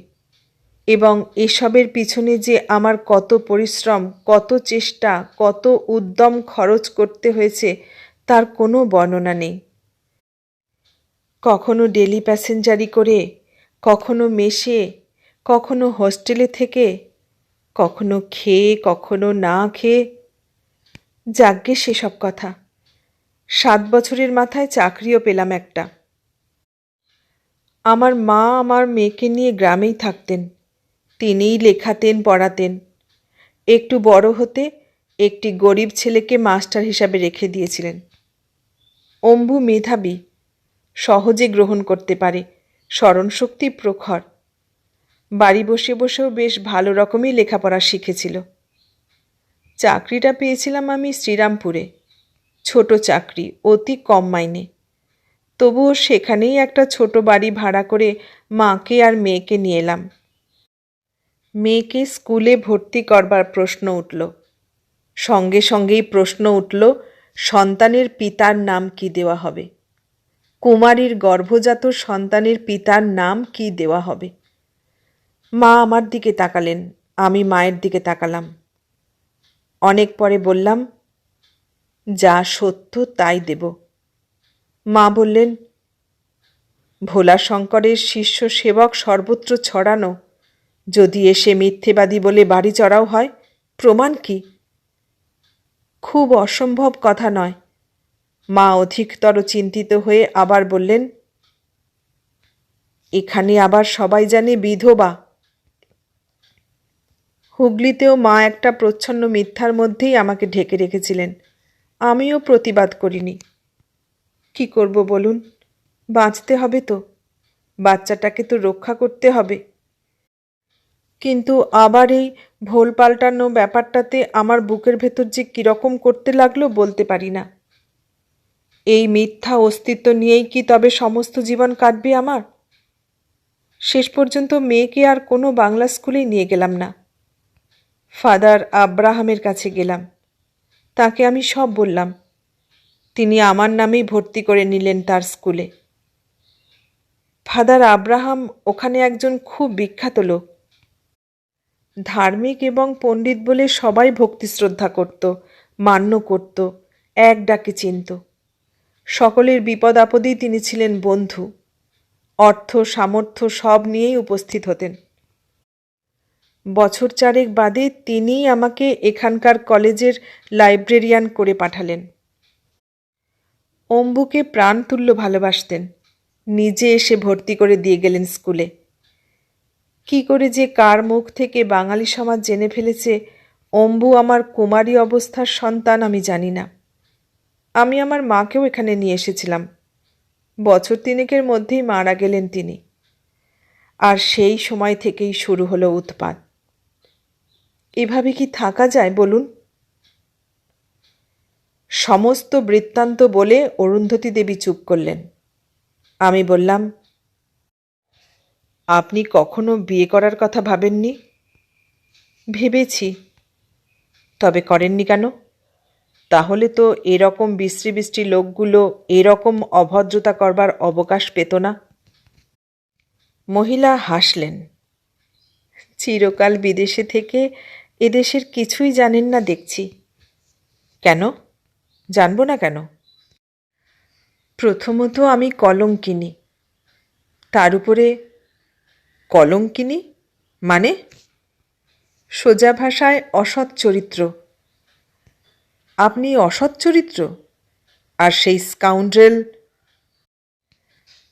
এবং এসবের পিছনে যে আমার কত পরিশ্রম, কত চেষ্টা, কত উদ্যম খরচ করতে হয়েছে তার কোনো বর্ণনা নেই। কখনো ডেলি প্যাসেঞ্জারি করে, কখনো মেসে, কখনো হোস্টেলে থেকে, কখনো খেয়ে, কখনো না খেয়ে। যাগ্গে সেসব কথা। 7 বছরের মাথায় চাকরিও পেলাম একটা। আমার মা আমার মেয়েকে নিয়ে গ্রামেই থাকতেন। তিনিই লেখাতেন, পড়াতেন। একটু বড় হতে একটি গরিব ছেলেকে মাস্টার হিসাবে রেখে দিয়েছিলেন। অম্বু মেধাবী, সহজে গ্রহণ করতে পারে, স্মরণশক্তি প্রখর। বাড়ি বসে বসেও বেশ ভালো রকমই লেখাপড়া শিখেছিল। চাকরিটা পেয়েছিলাম আমি শ্রীরামপুরে। ছোট চাকরি, অতি কম মাইনে। তবুও সেখানেই একটা ছোট বাড়ি ভাড়া করে মাকে আর মেয়েকে নিয়ে এলাম। মেয়েকে স্কুলে ভর্তি করবার প্রশ্ন উঠল। সঙ্গে সঙ্গেই প্রশ্ন উঠল, সন্তানের পিতার নাম কি দেওয়া হবে। কুমারীর গর্ভজাত সন্তানের পিতার নাম কি দেওয়া হবে। মা আমার দিকে তাকালেন, আমি মায়ের দিকে তাকালাম। অনেক পরে বললাম, যা সত্য তাই দেব। মা বললেন, ভোলাশঙ্করের শিষ্য সেবক সর্বত্র ছড়ানো, যদি এসে মিথ্যেবাদী বলে বাড়ি চড়াও হয়, প্রমাণ কি? খুব অসম্ভব কথা নয়। মা অধিকতর চিন্তিত হয়ে আবার বললেন, এখানে আবার সবাই জানে বিধবা। হুগলিতেও মা একটা প্রচ্ছন্ন মিথ্যার মধ্যেই আমাকে ঢেকে রেখেছিলেন। আমিও প্রতিবাদ করিনি। কি করব বলুন? বাঁচতে হবে তো, বাচ্চাটাকে তো রক্ষা করতে হবে। কিন্তু আবার এই ভোল পাল্টানো ব্যাপারটাতে আমার বুকের ভেতর যে কীরকম করতে লাগলো বলতে পারি না। এই মিথ্যা অস্তিত্ব নিয়েই কি তবে সমস্ত জীবন কাটবে আমার? শেষ পর্যন্ত মেয়েকে আর কোনো বাংলা স্কুলেই নিয়ে গেলাম না। ফাদার আব্রাহামের কাছে গেলাম। তাকে আমি সব বললাম। তিনি আমার নামেই ভর্তি করে নিলেন তার স্কুলে। ফাদার আব্রাহাম ওখানে একজন খুব বিখ্যাত লোক। ধার্মিক এবং পণ্ডিত বলে সবাই ভক্তি শ্রদ্ধা করত, মান্য করত, এক ডাকে চিনত। সকলের বিপদ আপদেই তিনি ছিলেন বন্ধু। অর্থ সামর্থ্য সব নিয়েই উপস্থিত হতেন। বছর 4 বাদে তিনিই আমাকে এখানকার কলেজের লাইব্রেরিয়ান করে পাঠালেন। অম্বুকে প্রাণতুল্য ভালোবাসতেন। নিজে এসে ভর্তি করে দিয়ে গেলেন স্কুলে। কি করে যে কার মুখ থেকে বাঙালি সমাজ জেনে ফেলেছে অম্বু আমার কুমারী অবস্থার সন্তান আমি জানি না। আমি আমার মাকেও এখানে নিয়ে এসেছিলাম। বছর 3 মধ্যেই মারা গেলেন তিনি। আর সেই সময় থেকেই শুরু হলো উৎপাত। এভাবে কি থাকা যায় বলুন? সমস্ত বৃত্তান্ত বলে অরুন্ধতী দেবী চুপ করলেন। আমি বললাম, আপনি কখনো বিয়ে করার কথা ভাবেননি? ভেবেছি। তবে করেননি কেন? তাহলে তো এরকম বিশ্রী বিশ্রী লোকগুলো এরকম অভদ্রতা করবার অবকাশ পেত না। মহিলা হাসলেন। চিরকাল বিদেশে থেকে এদেশের কিছুই জানেন না দেখছি। কেন? জানব না কেন? প্রথমত আমি কলঙ্কিনী। তার উপরে কলঙ্কিনী মানে? সোজা ভাষায় অসৎ চরিত্র। আপনি অসৎ চরিত্র? আর সেই স্কাউন্ড্রেল?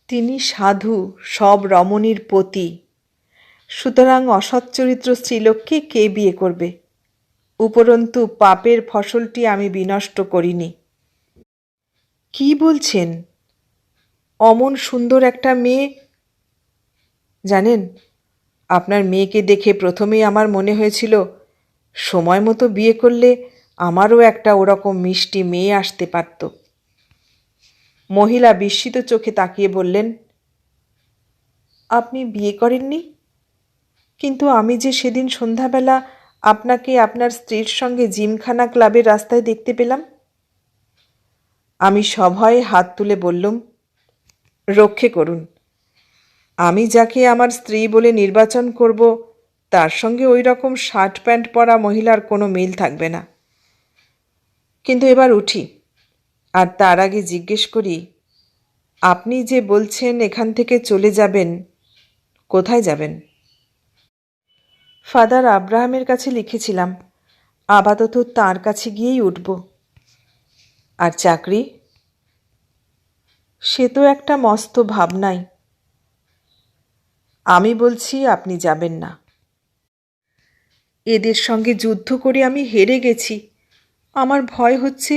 তিনি সাধু, সব রমণীর পতি। সুতরাং অসৎ চরিত্র স্ত্রীলোককে কে বিয়ে করবে? উপরন্তু পাপের ফসলটি আমি বিনষ্ট করিনি। কি বলছেন? অমন সুন্দর একটা মেয়ে। জানেন, আপনার মেয়েকে দেখে প্রথমেই আমার মনে হয়েছিল সময় মতো বিয়ে করলে আমারও একটা ওরকম মিষ্টি মেয়ে আসতে পারত। মহিলা বিস্মিত চোখে তাকিয়ে বললেন, আপনি বিয়ে করেননি? কিন্তু আমি যে সেদিন সন্ধ্যাবেলা আপনাকে আপনার স্ত্রীর সঙ্গে জিমখানা ক্লাবের রাস্তায় দেখতে পেলাম। আমি সভয়ে হাত তুলে বললুম, রক্ষে করুন, আমি যাকে আমার স্ত্রী বলে নির্বাচন করব তার সঙ্গে ওই রকম শার্ট প্যান্ট পরা মহিলার কোনো মিল থাকবে না। কিন্তু এবার উঠি, আর তার আগে জিজ্ঞেস করি, আপনি যে বলছেন এখান থেকে চলে যাবেন, কোথায় যাবেন? ফাদার আব্রাহামের কাছে লিখেছিলাম, আপাতত তাঁর কাছে গিয়েই উঠব। আর চাকরি? সে তো একটা মস্ত ভাবনাই। আমি বলছি আপনি যাবেন না। এদের সঙ্গে যুদ্ধ করে আমি হেরে গেছি। আমার ভয় হচ্ছে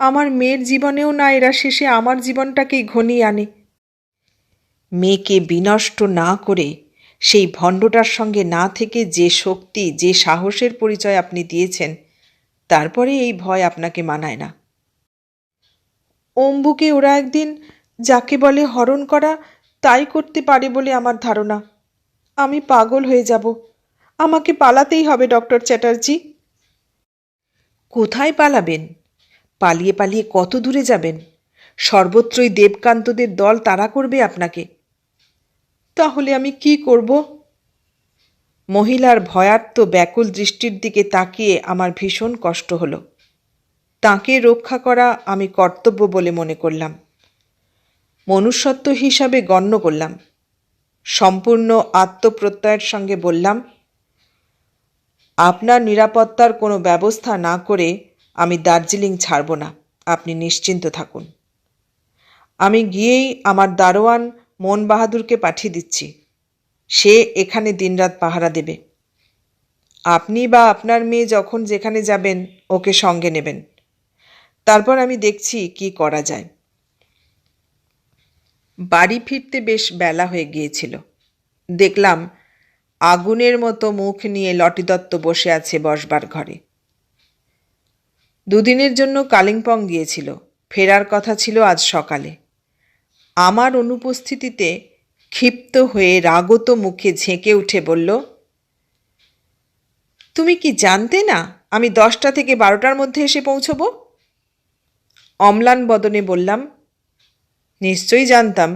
আমার মেয়ের জীবনেও না এরা শেষে আমার জীবনটাকেই ঘনিয়ে আনে। মেয়েকে বিনষ্ট না করে সেই ভণ্ডটার সঙ্গে না থেকে যে শক্তি, যে সাহসের পরিচয় আপনি দিয়েছেন, তারপরে এই ভয় আপনাকে মানায় না। অম্বুকে ওরা একদিন যাকে বলে হরণ করা তাই করতে পারে বলে আমার ধারণা। আমি পাগল হয়ে যাব। আমাকে পালাতেই হবে ডক্টর চ্যাটার্জি। কোথায় পালাবেন? পালিয়ে পালিয়ে কত দূরে যাবেন? সর্বত্রই দেবকান্তদের দল তাড়া করবে আপনাকে। তাহলে আমি কি করব? মহিলার ভয়ার্ত ব্যাকুল দৃষ্টির দিকে তাকিয়ে আমার ভীষণ কষ্ট হলো। তাকে রক্ষা করা আমি কর্তব্য বলে মনে করলাম, মনুষ্যত্ব হিসাবে গণ্য করলাম। সম্পূর্ণ আত্মপ্রত্যয়ের সঙ্গে বললাম, আপনার নিরাপত্তার কোনো ব্যবস্থা না করে আমি দার্জিলিং ছাড়ব না, আপনি নিশ্চিন্ত থাকুন। আমি গিয়েই আমার দারোয়ান মন বাহাদুরকে পাঠিয়ে দিচ্ছি। সে এখানে দিনরাত পাহারা দেবে। আপনি বা আপনার মেয়ে যখন যেখানে যাবেন ওকে সঙ্গে নেবেন। তারপর আমি দেখছি কি করা যায়। বাড়ি ফিরতে বেশ বেলা হয়ে গিয়েছিল। দেখলাম আগুনের মতো মুখ নিয়ে লটি দত্ত বসে আছে বসবার ঘরে। দুদিনের জন্য কালিম্পং গিয়েছিল, ফেরার কথা ছিল আজ সকালে। আমার অনুপস্থিতিতে ক্ষিপ্ত হয়ে রাগত মুখে ঝেঁকে উঠে বলল, তুমি কি জানতে না আমি 10টা থেকে 12টার মধ্যে এসে পৌঁছব? অম্লান বদনে বললাম, নিশ্চয়ই জানতাম।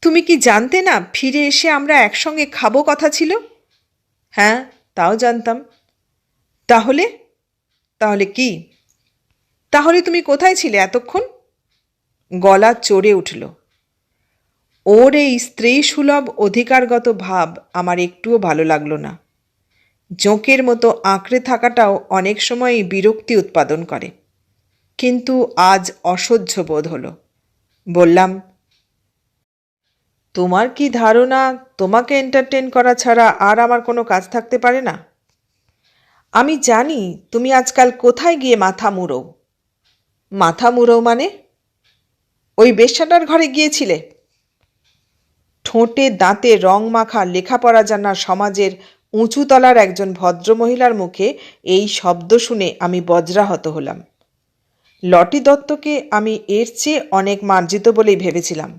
তুমি কি জানতে না ফিরে এসে আমরা একসঙ্গে খাবো কথা ছিল? হ্যাঁ, তাও জানতাম। তাহলে? তাহলে কি? তাহলে তুমি কোথায় ছিলে এতক্ষণ? গলা চড়ে উঠল। ওর এই স্ত্রী সুলভ অধিকারগত ভাব আমার একটুও ভালো লাগলো না। জোঁকের মতো আঁকড়ে থাকাটাও অনেক সময়ই বিরক্তি উৎপাদন করে। কিন্তু আজ অসহ্য বোধ হলো। বললাম, তোমার কি ধারণা তোমাকে এন্টারটেন করা ছাড়া আর আমার কোনো কাজ থাকতে পারে না? আমি জানি তুমি আজকাল কোথায় গিয়ে মাথা মুড়ো। মাথা মুড়ো মানে? ওই বেশ্যাটার ঘরে গিয়েছিলে? ঠোঁটে দাঁতে রং মাখা লেখাপড়া জানা সমাজের উঁচুতলার একজন ভদ্রমহিলার মুখে এই শব্দ শুনে আমি বজ্রাহত হলাম। লটি দত্তকে আমি এর চেয়ে অনেক মার্জিত বলেই ভেবেছিলাম।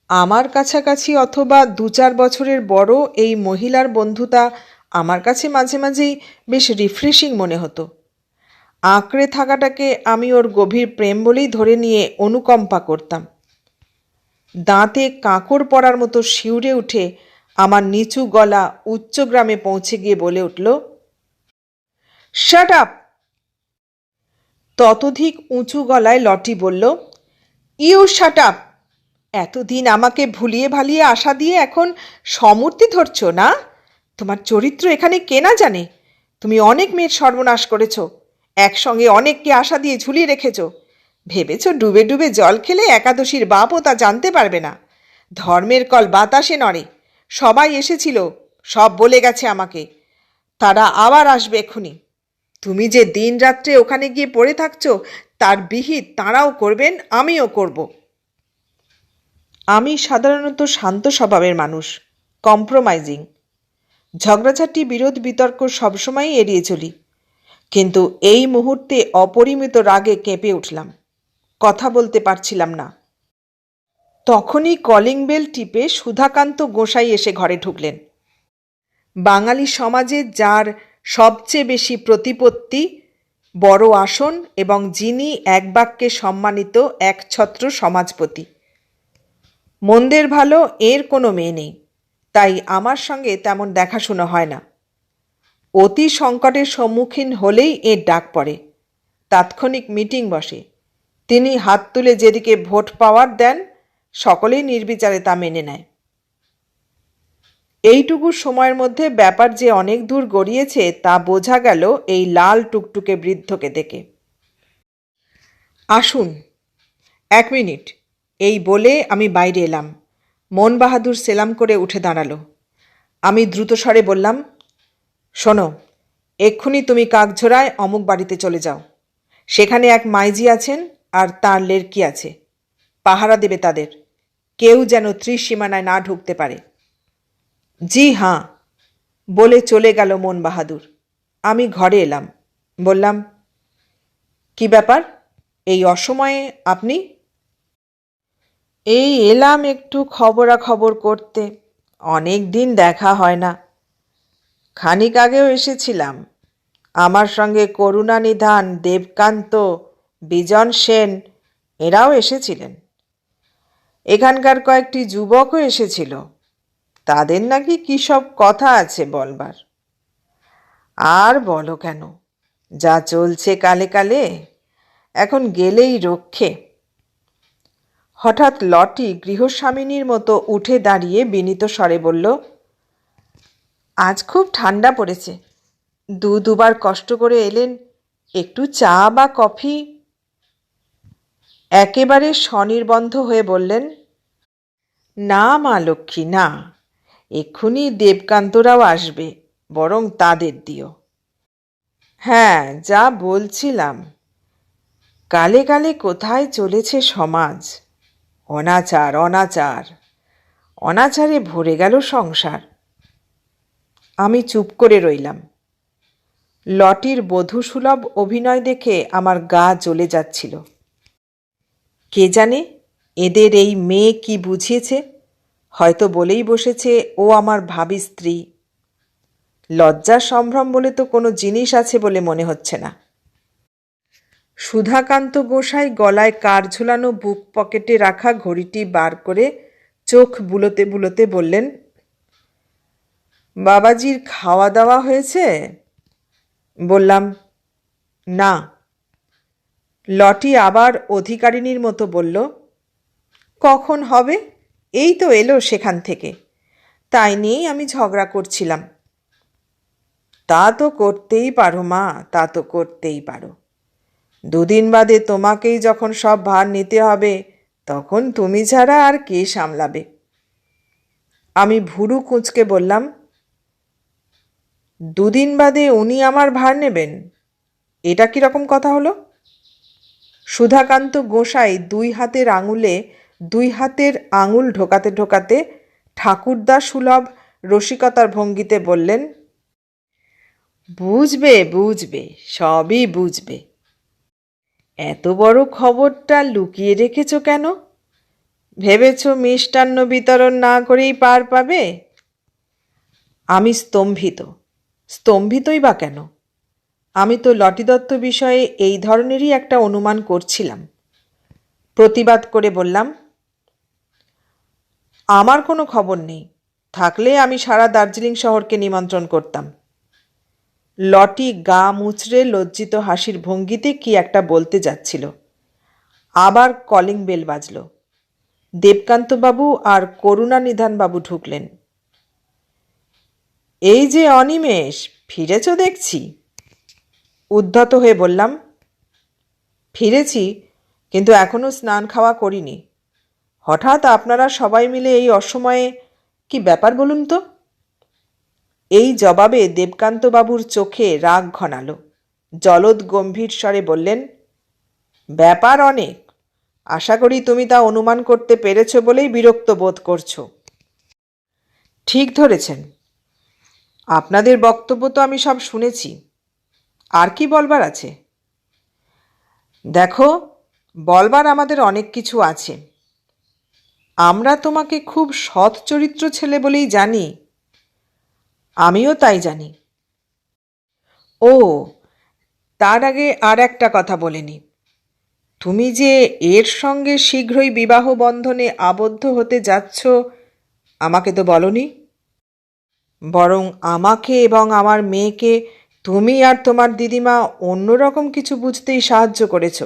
আমার কাছাকাছি অথবা 2-4 বছরের বড় এই মহিলার বন্ধুতা আমার কাছে মাঝে মাঝেই বেশ রিফ্রেশিং মনে হতো। আঁকড়ে থাকাটাকে আমি ওর গভীর প্রেম বলেই ধরে নিয়ে অনুকম্পা করতাম। দাঁতে কাঁকড় পড়ার মতো শিউরে উঠে আমার নিচু গলা উচ্চগ্রামে পৌঁছে গিয়ে বলে উঠল, শাট আপ! ততোধিক উঁচু গলায় লটি বলল, ইউ শাট আপ! এতদিন আমাকে ভুলিয়ে ভালিয়ে আশা দিয়ে এখন সমূর্তি ধরছ না? তোমার চরিত্র এখানে কে না জানে? তুমি অনেক মেয়ের সর্বনাশ করেছ, একসঙ্গে অনেককে আশা দিয়ে ঝুলিয়ে রেখেছ। ভেবেছ ডুবে ডুবে জল খেলে একাদশীর বাপও তা জানতে পারবে না। ধর্মের কল বাতাসে নড়ে। সবাই এসেছিল, সব বলে গেছে আমাকে। তারা আবার আসবে এক্ষুনি। তুমি যে দিন রাত্রে ওখানে গিয়ে পড়ে থাকছ তার বিহিত তাঁরাও করবেন, আমিও করব। আমি সাধারণত শান্ত স্বভাবের মানুষ, কম্প্রোমাইজিং। ঝগড়াঝাটি বিরোধ বিতর্ক সবসময়ই এড়িয়ে চলি, কিন্তু এই মুহূর্তে অপরিমিত রাগে কেঁপে উঠলাম। কথা বলতে পারছিলাম না। তখনই কলিং বেল টিপে সুধাকান্ত গোসাই এসে ঘরে ঢুকলেন। বাঙালি সমাজে যার সবচেয়ে বেশি প্রতিপত্তি, বড় আসন এবং যিনি এক বাক্যে সম্মানিত একছত্র সমাজপতি। মন্দের ভালো এর কোনো মেয়ে নেই, তাই আমার সঙ্গে তেমন দেখাশুনো হয় না। অতি সংকটের সম্মুখীন হলেই এর ডাক পড়ে, তাৎক্ষণিক মিটিং বসে। তিনি হাত তুলে যেদিকে ভোট পাওয়ার দেন, সকলেই নির্বিচারে তা মেনে নেয়। এইটুকু সময়ের মধ্যে ব্যাপার যে অনেক দূর গড়িয়েছে তা বোঝা গেল এই লাল টুকটুকে বৃদ্ধকে দেখে। আসুন, 1 মিনিট, এই বলে আমি বাইরে এলাম। মন বাহাদুর সেলাম করে উঠে দাঁড়ালো। আমি দ্রুত স্বরে বললাম, শোনো, এক্ষুনি তুমি কাকঝোড়ায় অমুক বাড়িতে চলে যাও। সেখানে এক মাইজি আছেন আর তাঁর লেরকি আছে। পাহারা দেবে তাদের, কেউ যেন ত্রিসীমানায় না ঢুকতে পারে। জি হ্যাঁ, বলে চলে গেল মন বাহাদুর। আমি ঘরে এলাম। বললাম, কি ব্যাপার, এই অসময়ে আপনি? এই এলাম একটু খবরাখবর করতে, অনেক দিন দেখা হয় না। খানিক আগেও এসেছিলাম। আমার সঙ্গে করুণানিধান, দেবকান্ত, বিজন সেন এরাও এসেছিলেন। এখানকার কয়েকটি যুবকও এসেছিল। তাদের নাকি কী সব কথা আছে বলবার। আর বলো কেন, যা চলছে কালে কালে, এখন গেলেই রক্ষে। হঠাৎ লটি গৃহস্বামিনীর মতো উঠে দাঁড়িয়ে বিনীত স্বরে বলল, আজ খুব ঠান্ডা পড়েছে, দুবার কষ্ট করে এলেন, একটু চা বা কফি। একেবারে স্বনির্বন্ধ হয়ে বললেন, না মা লক্ষ্মী, না, এক্ষুনি দেবকান্তরাও আসবে, বরং তাদের দিও। হ্যাঁ, যা বলছিলাম, কালে কালে কোথায় চলেছে সমাজ। অনাচার অনাচার, অনাচারে ভরে গেল সংসার। আমি চুপ করে রইলাম। লটির বধূসুলভ অভিনয় দেখে আমার গা জ্বলে যাচ্ছিল। কে জানে এদের এই মেয়ে কি বুঝিয়েছে, হয়তো বলেই বসেছে ও আমার ভাবী স্ত্রী। লজ্জা সম্ভ্রম বলে তো কোনো জিনিস আছে বলে মনে হচ্ছে না। সুধাকান্ত গোসাই গলায় কার ঝোলানো বুক পকেটে রাখা ঘড়িটি বার করে চোখ বুলোতে বুলোতে বললেন, বাবাজির খাওয়া দাওয়া হয়েছে? বললাম, না। লটি আবার অধিকারিণীর মতো বলল, কখন হবে? এই তো এলো সেখান থেকে, তাই নিয়েই আমি ঝগড়া করছিলাম। তা তো করতেই পারো মা, তা তো করতেই পারো। 2 দিন বাদে তোমাকেই যখন সব ভার নিতে হবে, তখন তুমি ছাড়া আর কে সামলাবে? আমি ভুরু কুঁচকে বললাম, 2 দিন বাদে উনি আমার ভার নেবেন? এটা কীরকম কথা হলো? সুধাকান্ত গোসাই 2 হাতের আঙুলে 2 হাতের আঙুল ঢোকাতে ঢোকাতে ঠাকুরদা সুলভ রসিকতার ভঙ্গিতে বললেন, বুঝবে বুঝবে, সবই বুঝবে। এত বড় খবরটা লুকিয়ে রেখেছ কেন? ভেবেছ মিষ্টান্ন বিতরণ না করেই পার পাবে? আমি স্তম্ভিত। স্তম্ভিতই বা কেন? আমি তো লটি দত্ত বিষয়ে এই ধরনেরই একটা অনুমান করছিলাম। প্রতিবাদ করে বললাম, আমার কোনো খবর নেই, থাকলে আমি সারা দার্জিলিং শহরকে নিমন্ত্রণ করতাম। লটি গা মুচড়ে লজ্জিত হাসির ভঙ্গিতে কি একটা বলতে যাচ্ছিল। আবার কলিং বেল বাজল। দেবকান্তবাবু আর করুণানিধানবাবু ঢুকলেন। এই যে অনিমেষ, ফিরেছ দেখছি। উদ্ধত হয়ে বললাম, ফিরেছি, কিন্তু এখনো স্নান খাওয়া করিনি। হঠাৎ আপনারা সবাই মিলে এই অসময়ে, কি ব্যাপার বলুন তো? এই জবাবে দেবকান্তবাবুর চোখে রাগ ঘনালো। জলদ গম্ভীর স্বরে বললেন, ব্যাপার অনেক। আশা করি তুমি তা অনুমান করতে পেরেছ বলেই বিরক্ত বোধ করছো। ঠিক ধরেছেন। আপনাদের বক্তব্য তো আমি সব শুনেছি। আর কি বলবার আছে? দেখো, বলবার আমাদের অনেক কিছু আছে। আমরা তোমাকে খুব সৎ চরিত্র ছেলে বলেই জানি। আমিও তাই জানি। ও, তার আগে আর একটা কথা বলিনি। তুমি যে এর সঙ্গে শীঘ্রই বিবাহ বন্ধনে আবদ্ধ হতে যাচ্ছ, আমাকে তো বলনি। বরং আমাকে এবং আমার মেয়েকে তুমি আর তোমার দিদিমা অন্যরকম কিছু বুঝতেই সাহায্য করেছ।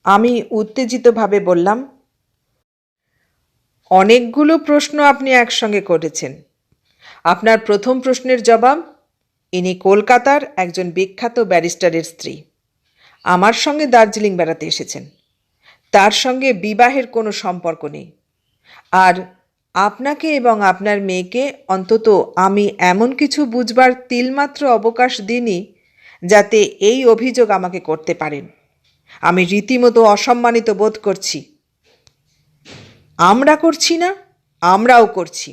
আমি উত্তেজিতভাবে বললাম, অনেকগুলো প্রশ্ন আপনি একসঙ্গে করেছেন। আপনার প্রথম প্রশ্নের জবাব, ইনি কলকাতার একজন বিখ্যাত ব্যারিস্টারের স্ত্রী। আমার সঙ্গে দার্জিলিং বেড়াতে এসেছেন। তার সঙ্গে বিবাহের কোনো সম্পর্ক নেই। আর আপনাকে এবং আপনার মেয়েকে অন্তত আমি এমন কিছু বুঝবার তিলমাত্র অবকাশ দিইনি যাতে এই অভিযোগ আমাকে করতে পারেন। আমি রীতিমতো অসম্মানিত বোধ করছি। আমরা করছি না, আমরাও করছি।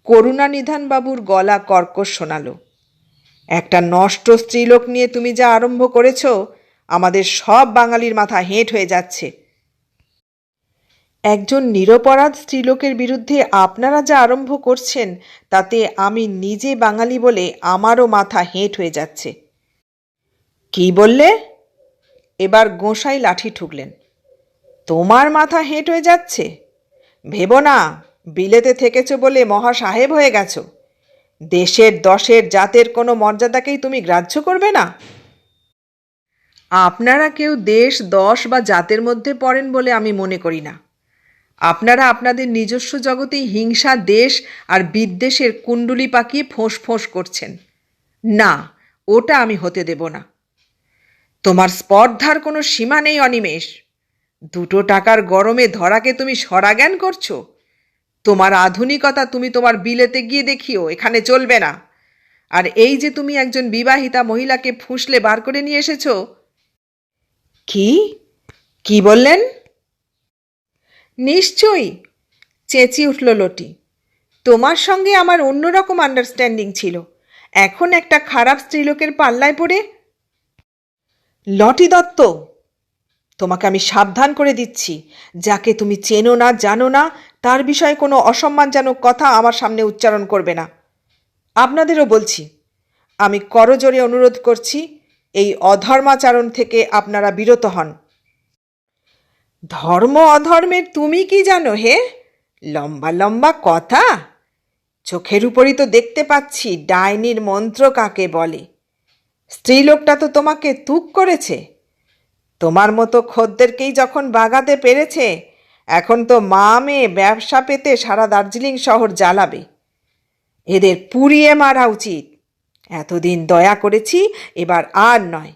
করুণানিধানবাবুর গলা কর্কশ শোনালো। একটা নষ্ট স্ত্রীলোক নিয়ে তুমি যা আরম্ভ করেছ, আমাদের সব বাঙালির মাথা হেঁট হয়ে যাচ্ছে। একজন নিরপরাধ স্ত্রীলোকের বিরুদ্ধে আপনারা যা আরম্ভ করছেন, তাতে আমি নিজে বাঙালি বলে আমারও মাথা হেঁট হয়ে যাচ্ছে। কি বললে? এবার গোঁসাই লাঠি ঠুকলেন। তোমার মাথা হেঁট হয়ে যাচ্ছে? ভেবো না বিলেতে থেকেছ বলে মহা সাহেব হয়ে গেছো। দেশের দশের জাতের কোনো মর্যাদাকেই তুমি গ্রাহ্য করবে না? আপনারা কেউ দেশ, দশ বা জাতের মধ্যে পড়েন বলে আমি মনে করি না। আপনারা আপনাদের নিজস্ব জগতেই হিংসা, দেশ আর বিদ্বেষের কুণ্ডুলি পাকিয়ে ফোঁস ফোঁস করছেন। না, ওটা আমি হতে দেব না। তোমার স্পর্ধার কোনো সীমা নেই অনিমেষ। 2 টাকার গরমে ধরাকে তুমি সরাজ্ঞান করছো। তোমার আধুনিকতা তুমি তোমার বিলেতে গিয়ে দেখিও, এখানে চলবে না। আর এই যে তুমি একজন বিবাহিতা মহিলাকে ফুঁসলে বার করে নিয়ে এসেছো। কি কি বললেন? নিশ্চয়ই, চেঁচিয়ে উঠল লটি। তোমার সঙ্গে আমার অন্যরকম আন্ডারস্ট্যান্ডিং ছিল। এখন একটা খারাপ স্ত্রীলোকের পাল্লায় পড়ে। লটি দত্ত, তোমাকে আমি সাবধান করে দিচ্ছি, যাকে তুমি চেনো না, জানো না, তার বিষয়ে কোনো অসম্মানজনক কথা আমার সামনে উচ্চারণ করবে না। আপনাদেরও বলছি, আমি করজোরে অনুরোধ করছি, এই অধর্মাচরণ থেকে আপনারা বিরত হন। ধর্ম অধর্মের তুমি কি জানো হে? লম্বা লম্বা কথা। চোখের উপরই তো দেখতে পাচ্ছি ডাইনির মন্ত্র কাকে বলে। স্ত্রীলোকটা তো তোমাকে তুক করেছে। তোমার মতো খদ্দেরকেই যখন বাগাতে পেরেছে, এখন তো মা মেয়ে ব্যবসা পেতে সারা দার্জিলিং শহর জ্বালাবে। এদের পুড়িয়ে মারা উচিত। এতদিন দয়া করেছি, এবার আর নয়।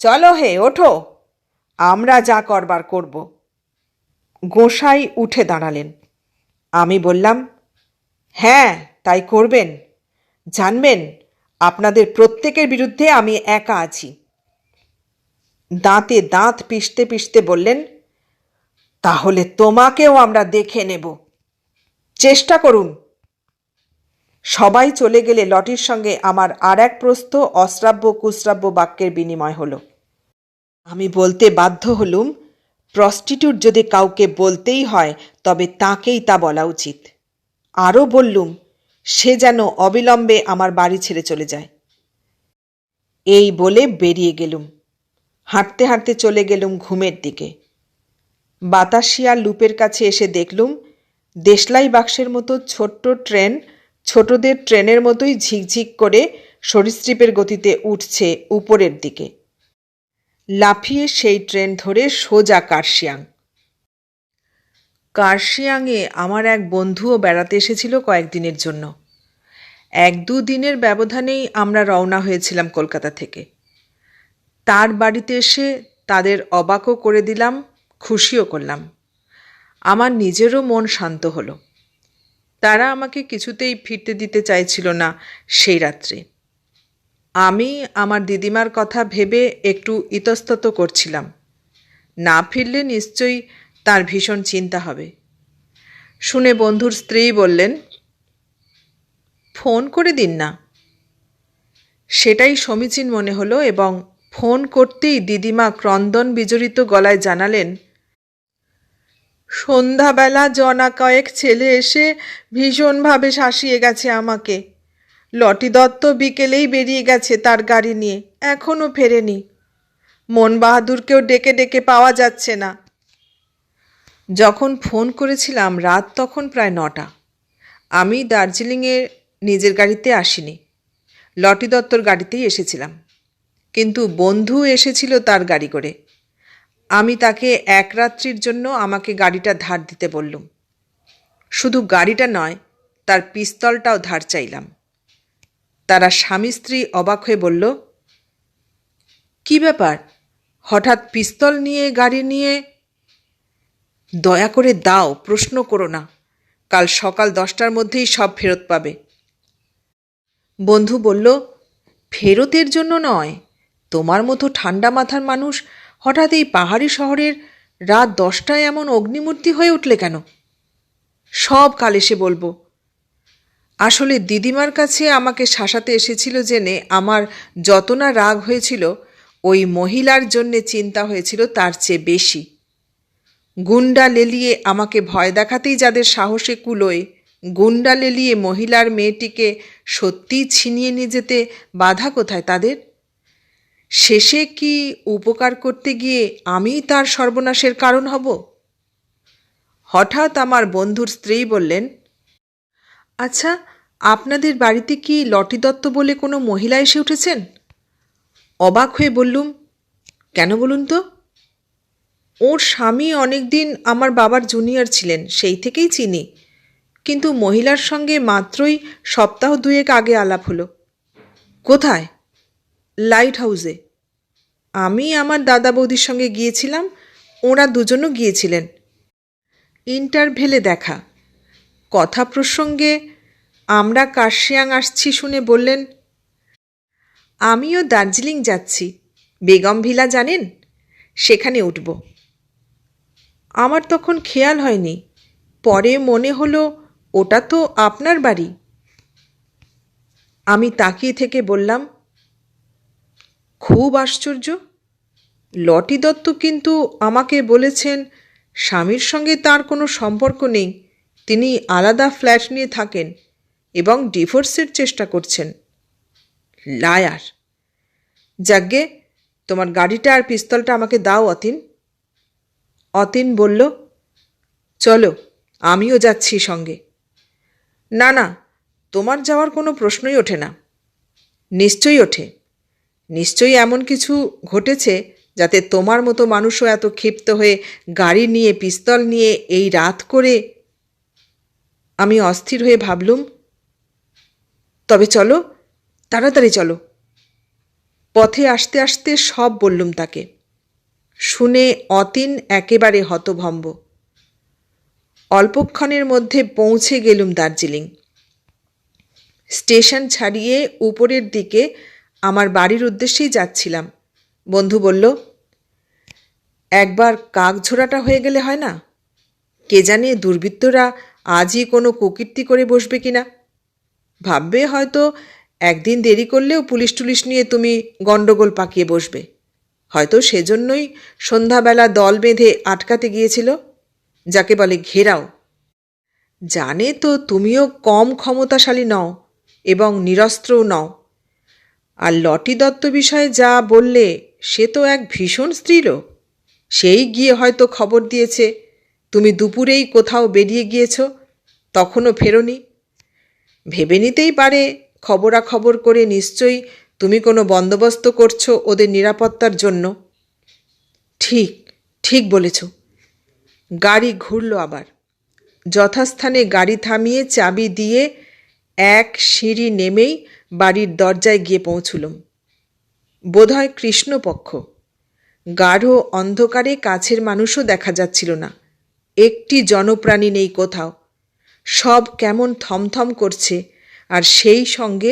চলো হে, ওঠো, আমরা যা করবার করব। গোঁসাই উঠে দাঁড়ালেন। আমি বললাম, হ্যাঁ, তাই করবেন। জানবেন, আপনাদের প্রত্যেকের বিরুদ্ধে আমি একা আছি। দাঁতে দাঁত পিষতে পিষতে বললেন, তাহলে তোমাকেও আমরা দেখে নেব। চেষ্টা করুন। সবাই চলে গেলে লটির সঙ্গে আমার আর এক প্রস্থ অশ্রাব্য কুশ্রাব্য বাক্যের বিনিময় হলো। আমি বলতে বাধ্য হলুম, প্রস্টিটিউট যদি কাউকে বলতেই হয় তবে তাকেই তা বলা উচিত। আরও বললুম, সে যেন অবিলম্বে আমার বাড়ি ছেড়ে চলে যায়। এই বলে বেরিয়ে গেলুম। হাঁটতে হাঁটতে চলে গেলুম ঘুমের দিকে। বাতাসিয়া লুপের কাছে এসে দেখলুম দেশলাই বাক্সের মতো ছোট্ট ট্রেন ছোটদের ট্রেনের মতোই ঝিকঝিক করে সরীসৃপের গতিতে উঠছে উপরের দিকে। লাফিয়ে সেই ট্রেন ধরে সোজা কার্শিয়াং। কার্শিয়াংয়ে আমার এক বন্ধুও বেড়াতে এসেছিল কয়েকদিনের জন্য। 1-2 দিনের ব্যবধানেই আমরা রওনা হয়েছিলাম কলকাতা থেকে। তার বাড়িতে এসে তাদের অবাকও করে দিলাম, খুশিও করলাম। আমার নিজেরও মন শান্ত হলো। তারা আমাকে কিছুতেই ফিরতে দিতে চাইছিল না সেই রাত্রে। আমি আমার দিদিমার কথা ভেবে একটু ইতস্তত করছিলাম। না ফিরলে নিশ্চয়ই তার ভীষণ চিন্তা হবে। শুনে বন্ধুর স্ত্রী বললেন, ফোন করে দিন না। সেটাই সমীচীন মনে হলো এবং ফোন করতেই দিদিমা ক্রন্দন বিজড়িত গলায় জানালেন, সন্ধ্যাবেলা জনা কয়েক ছেলে এসে ভীষণভাবে শাসিয়ে গেছে আমাকে। লটি দত্ত বিকেলেই বেরিয়ে গেছে তার গাড়ি নিয়ে, এখনও ফেরেনি। মন বাহাদুরকেও ডেকে ডেকে পাওয়া যাচ্ছে না। যখন ফোন করেছিলাম রাত তখন প্রায় 9টা। আমি দার্জিলিংয়ে নিজের গাড়িতে আসিনি, লটি দত্তর গাড়িতেই এসেছিলাম। কিন্তু বন্ধু এসেছিল তার গাড়ি করে। আমি তাকে এক রাত্রির জন্য আমাকে গাড়িটা ধার দিতে বললুম। শুধু গাড়িটা নয়, তার পিস্তলটাও ধার চাইলাম। তারা স্বামী স্ত্রী অবাক হয়ে বলল, কি ব্যাপার, হঠাৎ পিস্তল নিয়ে গাড়ি নিয়ে? দয়া করে দাও, প্রশ্ন করো না। কাল সকাল 10টার মধ্যেই সব ফেরত পাবে। বন্ধু বলল, ফেরতের জন্য নয়, তোমার মতো ঠান্ডা মাথার মানুষ হঠাৎ এই পাহাড়ি শহরের রাত 10টায় এমন অগ্নিমূর্তি হয়ে উঠলে কেন? সব কাল এসে বলবো। আসলে দিদিমার কাছে আমাকে শাসাতে এসেছিল জেনে আমার যত না রাগ হয়েছিল, ওই মহিলার জন্যে চিন্তা হয়েছিল তার চেয়ে বেশি। গুন্ডা লেলিয়ে আমাকে ভয় দেখাতেই যাদের সাহসে কুলোয়, গুন্ডা লেলিয়ে মহিলার মেয়েটিকে সত্যিই ছিনিয়ে নিয়ে যেতে বাধা কোথায় তাদের? শেষে কি উপকার করতে গিয়ে আমিই তার সর্বনাশের কারণ হব? হঠাৎ আমার বন্ধুর স্ত্রী বললেন, আচ্ছা, আপনাদের বাড়িতে কি লটি দত্ত বলে কোনো মহিলা এসে উঠেছেন? অবাক হয়ে বললুম, কেন বলুন তো? ওর স্বামী অনেক দিন আমার বাবার জুনিয়র ছিলেন, সেই থেকেই চিনি। কিন্তু মহিলার সঙ্গে মাত্রই সপ্তাহ 2 আগে আলাপ হলো। কোথায়? লাইট হাউসে। আমি আমার দাদা বৌদির সঙ্গে গিয়েছিলাম, ওরা দুজনও গিয়েছিলেন। ইন্টারভেলে দেখা। কথা প্রসঙ্গে আমরা কার্শিয়াং আসছি শুনে বললেন, আমিও দার্জিলিং যাচ্ছি, বেগম ভিলা জানেন? সেখানে উঠব। আমার তখন খেয়াল হয়নি, পরে মনে হলো ওটা তো আপনার বাড়ি। আমি তাকিয়ে থেকে বললাম, খুব আশ্চর্য। লটি দত্ত কিন্তু আমাকে বলেছেন স্বামীর সঙ্গে তার কোনো সম্পর্ক নেই, তিনি আলাদা ফ্ল্যাট নিয়ে থাকেন এবং ডিভোর্সের চেষ্টা করছেন। লায়ার! যাগ্গে, তোমার গাড়িটা আর পিস্তলটা আমাকে দাও অতীন। অতীন বলল, চলো, আমিও যাচ্ছি সঙ্গে। না না, তোমার যাওয়ার কোনো প্রশ্নই ওঠে না। নিশ্চয়ই ওঠে। নিশ্চয়ই এমন কিছু ঘটেছে যাতে তোমার মতো মানুষও এত ক্ষিপ্ত হয়ে গাড়ি নিয়ে পিস্তল নিয়ে এই রাত করে। আমি অস্থির হয়ে ভাবলুম, তবে চলো, তাড়াতাড়ি চলো। পথে আসতে আসতে সব বললুম তাকে। শুনে অতীন একেবারে হতভম্ব। অল্পক্ষণের মধ্যে পৌঁছে গেলুম দার্জিলিং। স্টেশন ছাড়িয়ে উপরের দিকে আমার বাড়ির উদ্দেশ্যেই যাচ্ছিলাম। বন্ধু বলল, একবার কাকঝোড়াটা হয়ে গেলে হয় না? কে জানে দুর্বৃত্তরা আজই কোনো কুকীর্তি করে বসবে কিনা। ভাববে হয়তো একদিন দেরি করলেও পুলিশ টুলিশ নিয়ে তুমি গণ্ডগোল পাকিয়ে বসবে। হয়তো সেজন্যই সন্ধ্যাবেলা দল বেঁধে আটকাতে গিয়েছিল, যাকে বলে ঘেরাও। জানে তো তুমিও কম ক্ষমতাশালী নও এবং নিরস্ত্রও নও। আর লটি দত্ত বিষয়ে যা বললে, সে তো এক ভীষণ স্ত্রীলোক। সেই গিয়ে হয়তো খবর দিয়েছে তুমি দুপুরেই কোথাও বেরিয়ে গিয়েছ, তখনও ফেরোনি। ভেবে নিতেই পারে খবরাখবর করে নিশ্চয়ই তুমি কোনো বন্দোবস্ত করছো ওদের নিরাপত্তার জন্য। ঠিক ঠিক বলেছ। গাড়ি ঘুরল আবার। যথাস্থানে গাড়ি থামিয়ে চাবি দিয়ে এক সিঁড়ি নেমেই বাড়ির দরজায় গিয়ে পৌঁছুলুম। বোধহয় কৃষ্ণপক্ষ। গাঢ় অন্ধকারে কাছের মানুষও দেখা যাচ্ছিল না। একটি জনপ্রাণী নেই কোথাও। সব কেমন থমথম করছে, আর সেই সঙ্গে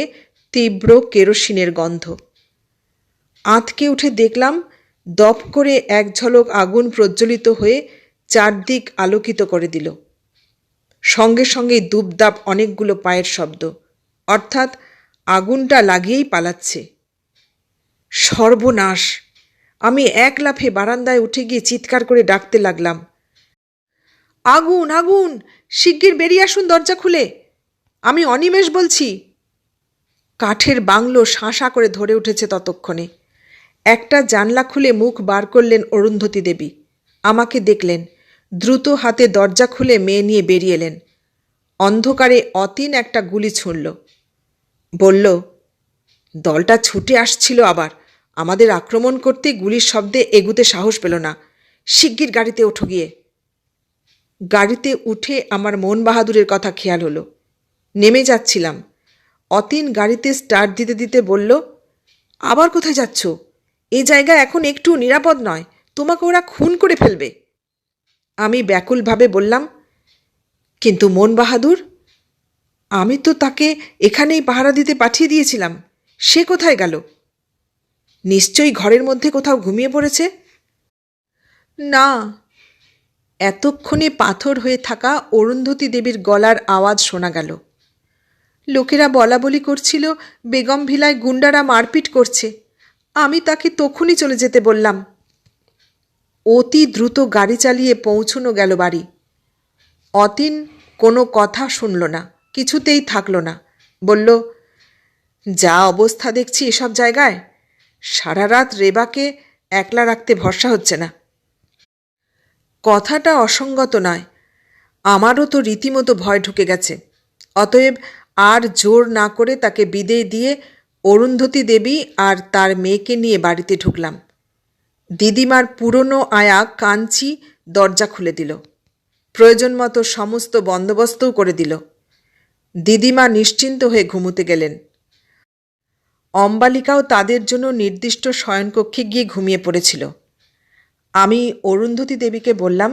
তীব্র কেরোসিনের গন্ধ। আঁতকে উঠে দেখলাম দপ করে এক ঝলক আগুন প্রজ্বলিত হয়ে চারদিক আলোকিত করে দিল। সঙ্গে সঙ্গেই দুপদাপ অনেকগুলো পায়ের শব্দ, অর্থাৎ আগুনটা লাগিয়েই পালাচ্ছে। সর্বনাশ! আমি এক লাফে বারান্দায় উঠে গিয়ে চিৎকার করে ডাকতে লাগলাম, আগুন আগুন, শিগগির বেরিয়ে আসুন দরজা খুলে, আমি অনিমেষ বলছি। কাঠের বাংলো শাঁসা করে ধরে উঠেছে ততক্ষণে। একটা জানলা খুলে মুখ বার করলেন অরুন্ধতী দেবী। আমাকে দেখলেন, দ্রুত হাতে দরজা খুলে মেয়ে নিয়ে বেরিয়ে এলেন। অন্ধকারে অতীন একটা গুলি ছুঁড়ল। বলল, দলটা ছুটে আসছিল, আবার আমাদের আক্রমণ করতে গুলির শব্দে এগুতে সাহস পেল না। শিগগির গাড়িতে ওঠো গিয়ে। গাড়িতে উঠে আমার মন বাহাদুরের কথা খেয়াল হলো। নেমে যাচ্ছিলাম। অতীন গাড়িতে স্টার্ট দিতে দিতে বলল, আবার কোথায় যাচ্ছ? এই জায়গা এখন একটু নিরাপদ নয়, তোমাকে ওরা খুন করে ফেলবে। আমি ব্যাকুলভাবে বললাম, কিন্তু মন বাহাদুর, আমি তো তাকে এখানেই পাহারা দিতে পাঠিয়ে দিয়েছিলাম, সে কোথায় গেল? নিশ্চয়ই ঘরের মধ্যে কোথাও ঘুমিয়ে পড়েছে। না। এতক্ষণে পাথর হয়ে থাকা অরুন্ধতী দেবীর গলার আওয়াজ শোনা গেল। লোকেরা বলা বলি করছিল বেগম ভিলায় গুন্ডারা মারপিট করছে। আমি তাকে তখনই চলে যেতে বললাম। অতি দ্রুত গাড়ি চালিয়ে পৌঁছনো গেল বাড়ি। অতীন কোনো কথা শুনল না, কিছুতেই থাকল না। বলল, যা অবস্থা দেখছি এসব জায়গায়, সারা রাত রেবাকে একলা রাখতে ভরসা হচ্ছে না। কথাটা অসঙ্গত নয়, আমারও তো রীতিমতো ভয় ঢুকে গেছে। অতএব আর জোর না করে তাকে বিদেয় দিয়ে অরুন্ধতী দেবী আর তার মেয়েকে নিয়ে বাড়িতে ঢুকলাম। দিদিমার পুরনো আয়া কাঞ্চি দরজা খুলে দিল, প্রয়োজন মতো সমস্ত বন্দোবস্তও করে দিল। দিদিমা নিশ্চিন্ত হয়ে ঘুমুতে গেলেন। অম্বালিকাও তাদের জন্য নির্দিষ্ট শয়নকক্ষে গিয়ে ঘুমিয়ে পড়েছিল। আমি অরুন্ধতী দেবীকে বললাম,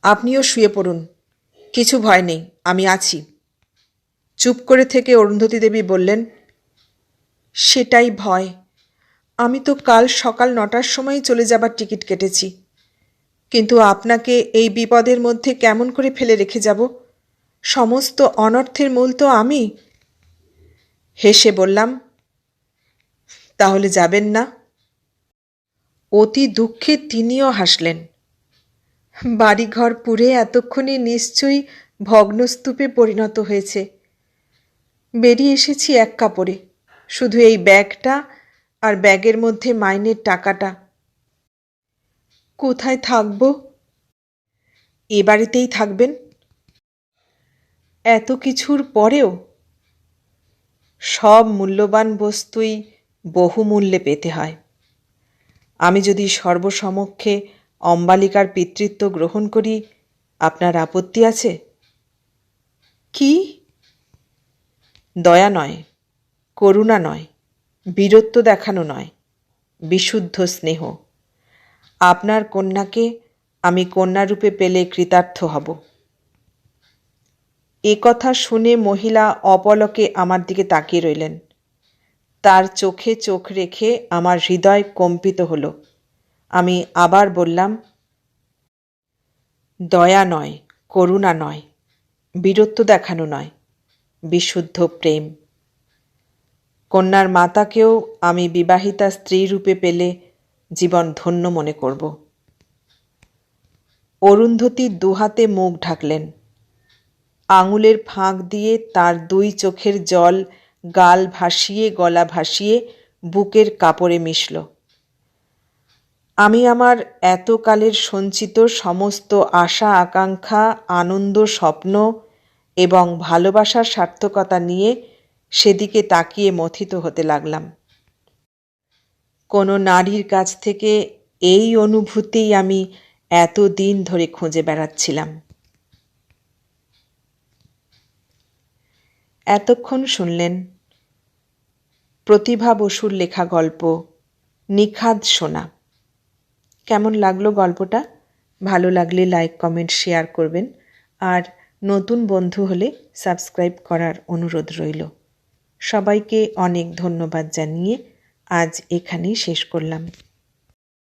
আপনিও শুয়ে পড়ুন, কিছু ভয় নেই, আমি আছি। চুপ করে থেকে অরুন্ধতী দেবী বললেন, সেটাই ভয়। আমি তো কাল সকাল 9টার সময়ই চলে যাবার টিকিট কেটেছি, কিন্তু আপনাকে এই বিপদের মধ্যে কেমন করে ফেলে রেখে যাব? সমস্ত অনর্থের মূল তো আমি। হেসে বললাম, তাহলে যাবেন না? অতি দুঃখে তিনিও হাসলেন। বাড়িঘর পুড়ে এতক্ষণে নিশ্চয়ই ভগ্নস্তূপে পরিণত হয়েছে। বেরিয়ে এসেছি এক কাপড়ে, শুধু এই ব্যাগটা আর ব্যাগের মধ্যে মাইনের টাকাটা। কোথায় থাকব? এ বাড়িতেই থাকবেন? এত কিছুর পরেও? সব মূল্যবান বস্তুই বহুমূল্যে পেতে হয়। আমি যদি সর্বসমক্ষে অম্বালিকার পিতৃত্ব গ্রহণ করি, আপনার আপত্তি আছে? কি? দয়া নয়, করুণা নয়, বীরত্ব দেখানো নয়, বিশুদ্ধ স্নেহ। আপনার কন্যাকে আমি কন্যারূপে পেলে কৃতার্থ হব। এ কথা শুনে মহিলা অপলকে আমার দিকে তাকিয়ে রইলেন। তার চোখে চোখ রেখে আমার হৃদয় কম্পিত হল। আমি আবার বললাম, দয়া নয়, করুণা নয়, বীরত্ব দেখানো নয়, বিশুদ্ধ প্রেম। কন্যার মাতাকেও আমি বিবাহিতা স্ত্রী রূপে পেলে জীবন ধন্য মনে করব। অরুন্ধতী দুহাতে মুখ ঢাকলেন। আঙুলের ফাঁক দিয়ে তার 2 চোখের জল গাল ভাসিয়ে গলা ভাসিয়ে বুকের কাপড়ে মিশল। আমি আমার এতকালের সঞ্চিত সমস্ত আশা আকাঙ্ক্ষা, আনন্দ, স্বপ্ন এবং ভালোবাসার সার্থকতা নিয়ে সেদিকে তাকিয়ে মথিত হতে লাগলাম। কোনো নারীর কাছ থেকে এই অনুভূতিই আমি এতদিন ধরে খুঁজে বেড়াচ্ছিলাম। এতক্ষণ শুনলেন প্রতিভা বসুর লেখা গল্প নিখাদ সোনা। কেমন লাগলো গল্পটা? ভালো লাগলে লাইক, কমেন্ট, শেয়ার করবেন। আর নতুন বন্ধু হলে সাবস্ক্রাইব করার অনুরোধ রইল। সবাইকে অনেক ধন্যবাদ জানিয়ে আজ এখানেই শেষ করলাম।